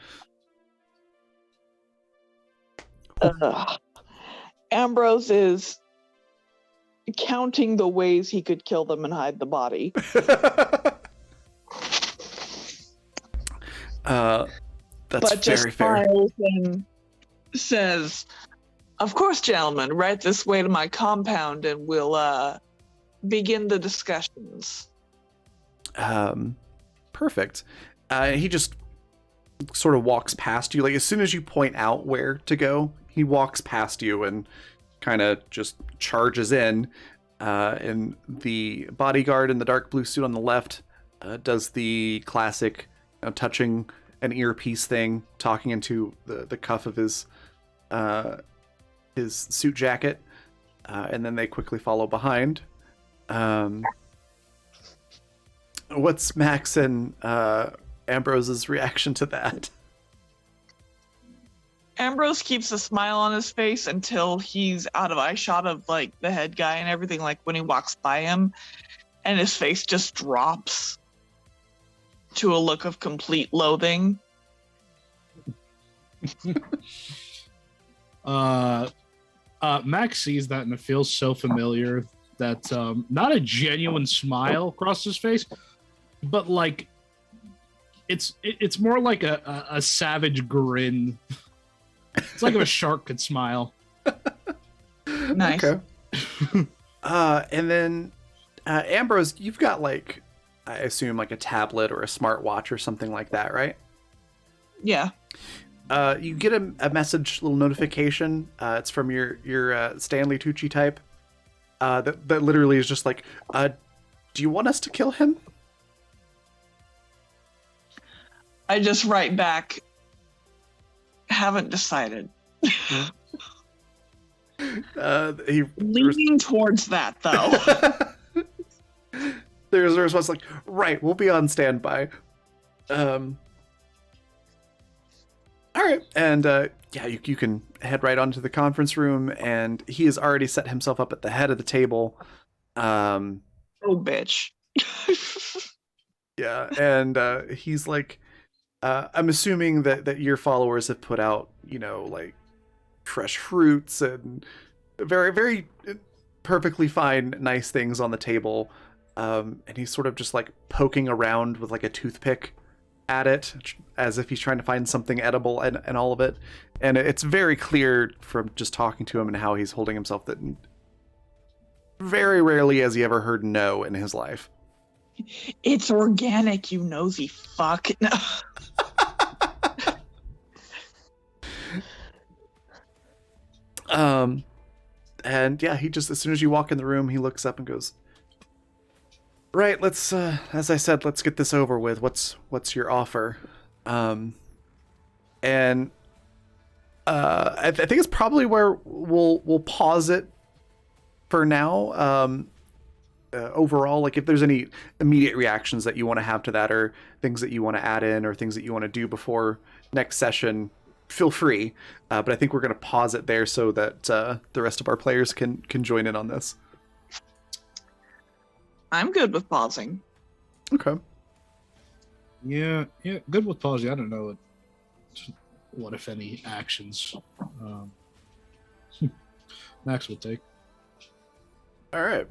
Ambrose is counting the ways he could kill them and hide the body. That's but just very fair. smiles and says, of course, gentlemen, right this way to my compound and we'll begin the discussions. Perfect. He just sort of walks past you. Like, as soon as you point out where to go, he walks past you and kind of just charges in. And the bodyguard in the dark blue suit on the left does the classic touching an earpiece thing, talking into the cuff of his suit jacket, and then they quickly follow behind. What's Max and Ambrose's reaction to that? Ambrose keeps a smile on his face until he's out of eyeshot of like the head guy and everything, like when he walks by him, and his face just drops to a look of complete loathing. Max sees that and it feels so familiar that not a genuine smile crosses his face, but like it's more like a savage grin. It's like if a shark could smile. Nice. Okay. And then Ambrose, you've got like, I assume like a tablet or a smartwatch or something like that, right? Yeah. You get a message, little notification. It's from your Stanley Tucci type. That literally is just like, do you want us to kill him? I just write back, haven't decided. Leaning towards that, though. There's a response like, right, we'll be on standby. All right, and yeah, you can head right onto the conference room, and he has already set himself up at the head of the table. Oh, bitch. Yeah, and he's like, I'm assuming that your followers have put out, like fresh fruits and very, very perfectly fine, nice things on the table. And he's sort of just like poking around with like a toothpick at it, as if he's trying to find something edible and all of it. And it's very clear from just talking to him and how he's holding himself that very rarely has he ever heard no in his life. It's organic, you nosy fuck. No. And yeah, he just, as soon as you walk in the room, he looks up and goes, Right. Let's, as I said, let's get this over with. What's your offer? Um, and I think it's probably where we'll pause it for now. Overall, like if there's any immediate reactions that you want to have to that, or things that you want to add in, or things that you want to do before next session, feel free. But I think we're going to pause it there so that the rest of our players can join in on this. I'm good with pausing. Okay. Yeah, good with pausing. I don't know what if any actions Max would take. All right.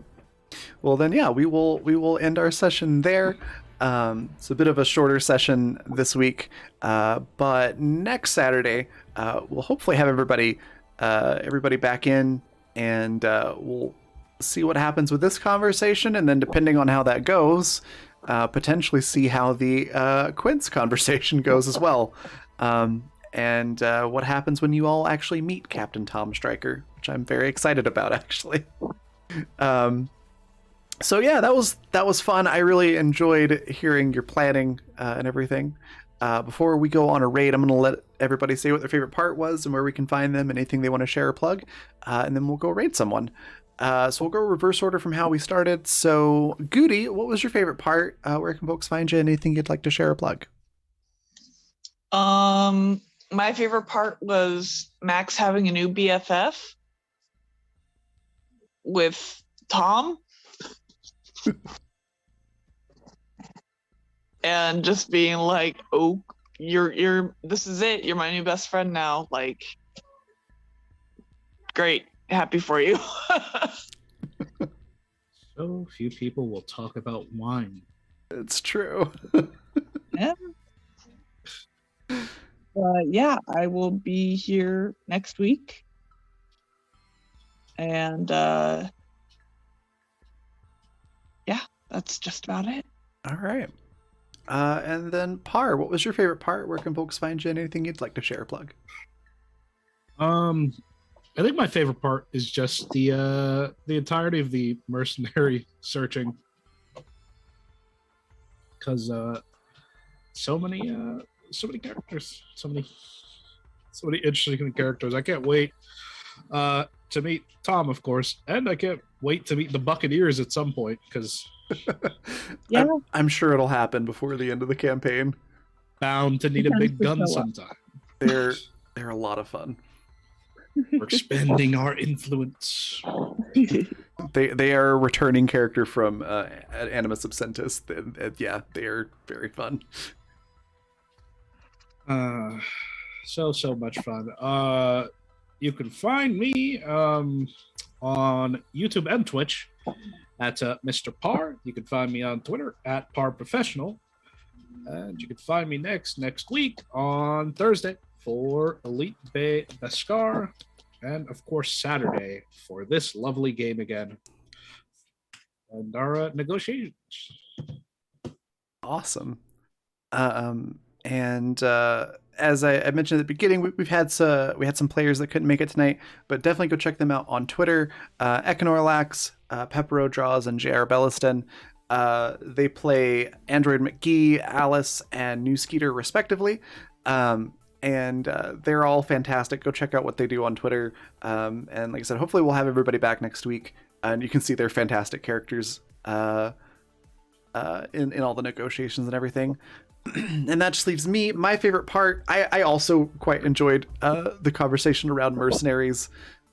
Well then, yeah, we will end our session there. It's a bit of a shorter session this week, but next Saturday we'll hopefully have everybody back in, and we'll see what happens with this conversation, and then depending on how that goes, potentially see how the Quince conversation goes as well, and what happens when you all actually meet Captain Tom Stryker, which I'm very excited about actually. So yeah, that was fun. I really enjoyed hearing your planning and everything. Before we go on a raid, I'm going to let everybody say what their favorite part was and where we can find them, anything they want to share or plug, and then we'll go raid someone. So we'll go reverse order from how we started. So Goody, what was your favorite part? Where can folks find you? Anything you'd like to share or plug? My favorite part was Max having a new BFF with Tom. And just being like, oh, you're this is it, you're my new best friend now, like, great, happy for you. So few people will talk about wine. It's true. Yeah. Yeah, I will be here next week, and yeah, that's just about it. All right. And then Par, what was your favorite part? Where can folks find you? Anything you'd like to share or plug? I think my favorite part is just the entirety of the mercenary searching, because so many characters, so many interesting characters. I can't wait to meet Tom, of course, and I can't wait to meet the Buccaneers at some point, because Yeah. I'm sure it'll happen before the end of the campaign. bound to need a big gun sometime. They're a lot of fun. We're expanding our influence. They are a returning character from Animus Absentis. Yeah, they are very fun. So much fun. You can find me on YouTube and Twitch at Mr. Par. You can find me on Twitter at Par Professional, and you can find me next week on Thursday for Elite Bay Beskar, and of course Saturday for this lovely game again and our negotiations. Awesome. And as I mentioned at the beginning, we had some players that couldn't make it tonight, but definitely go check them out on Twitter. Econorlax, Pepero Draws, and JR Belliston. They play Android McGee, Alice, and New Skeeter respectively. And they're all fantastic. Go check out what they do on Twitter. And like I said, hopefully we'll have everybody back next week, and you can see their fantastic characters in all the negotiations and everything. And that just leaves me. My favorite part, I also quite enjoyed the conversation around mercenaries.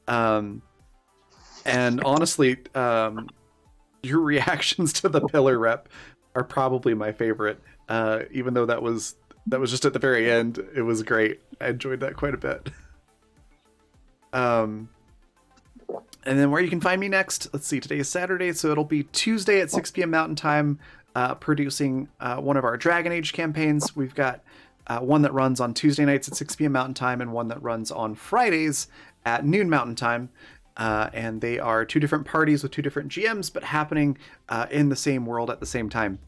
And honestly, your reactions to the pillar rep are probably my favorite. Even though that was just at the very end, it was great. I enjoyed that quite a bit. And then where you can find me next, let's see, today is Saturday, so it'll be Tuesday at 6 p.m. Mountain Time, producing one of our Dragon Age campaigns. We've got one that runs on Tuesday nights at 6 p.m. Mountain Time, and one that runs on Fridays at noon Mountain Time. And they are two different parties with two different GMs, but happening in the same world at the same time.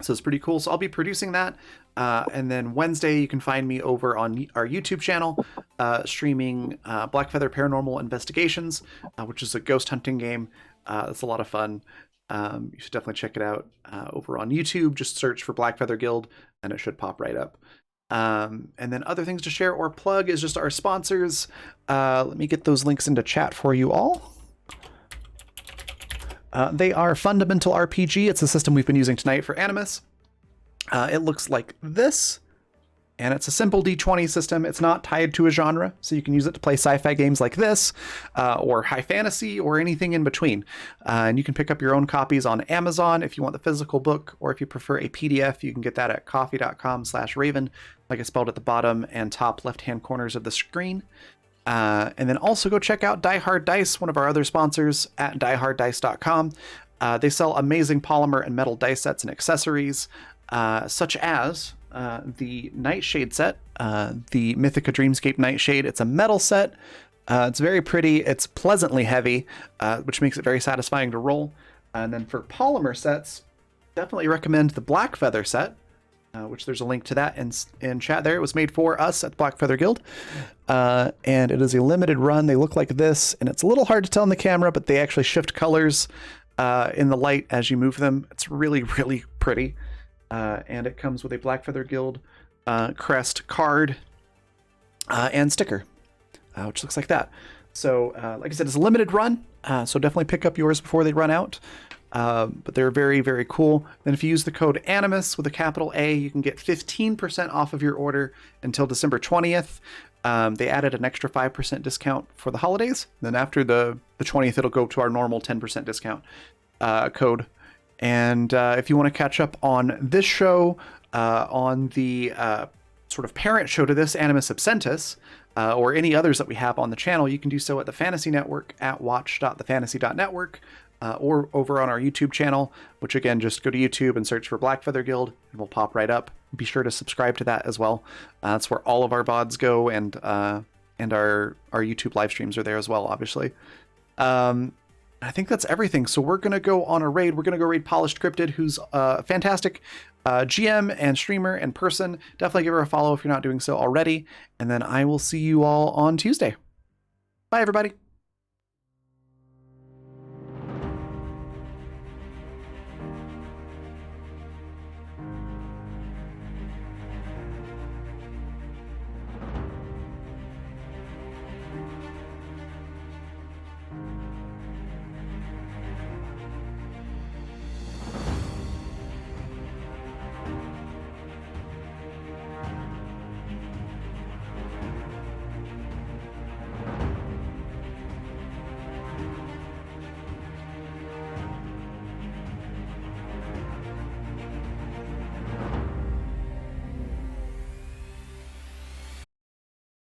So it's pretty cool. So I'll be producing that. And then Wednesday, you can find me over on our YouTube channel, streaming Blackfeather Paranormal Investigations, which is a ghost hunting game. It's a lot of fun. You should definitely check it out over on YouTube. Just search for Black Feather Guild and it should pop right up. And then other things to share or plug is just our sponsors. Let me get those links into chat for you all. They are Fundamental RPG. It's the system we've been using tonight for Animus. It looks like this. And it's a simple D20 system. It's not tied to a genre, so you can use it to play sci-fi games like this, or high fantasy, or anything in between. And you can pick up your own copies on Amazon if you want the physical book, or if you prefer a PDF, you can get that at coffee.com/raven, like I spelled at the bottom and top left-hand corners of the screen. And then also go check out Die Hard Dice, one of our other sponsors, at dieharddice.com. They sell amazing polymer and metal dice sets and accessories, such as the Nightshade set, the Mythica Dreamscape Nightshade. It's a metal set. It's very pretty. It's pleasantly heavy, which makes it very satisfying to roll. And then for polymer sets, definitely recommend the Black Feather set, which there's a link to that in chat there. It was made for us at the Black Feather Guild. And it is a limited run. They look like this, and it's a little hard to tell in the camera, but they actually shift colors in the light as you move them. It's really, really pretty. And it comes with a Black Feather Guild crest card and sticker, which looks like that. So, like I said, it's a limited run, so definitely pick up yours before they run out. But they're very, very cool. Then if you use the code Animus with a capital A, you can get 15% off of your order until December 20th. They added an extra 5% discount for the holidays. Then after the 20th, it'll go to our normal 10% discount code. And if you want to catch up on this show, on the sort of parent show to this, Animus Absentus, or any others that we have on the channel, you can do so at the Fantasy Network at watch.thefantasy.network, or over on our YouTube channel, which again, just go to YouTube and search for Black Feather Guild, and we'll pop right up. Be sure to subscribe to that as well. That's where all of our VODs go, and our YouTube live streams are there as well, obviously. I think that's everything. So we're going to go on a raid. We're going to go raid Polished Cryptid, who's a fantastic GM and streamer and person. Definitely give her a follow if you're not doing so already. And then I will see you all on Tuesday. Bye, everybody.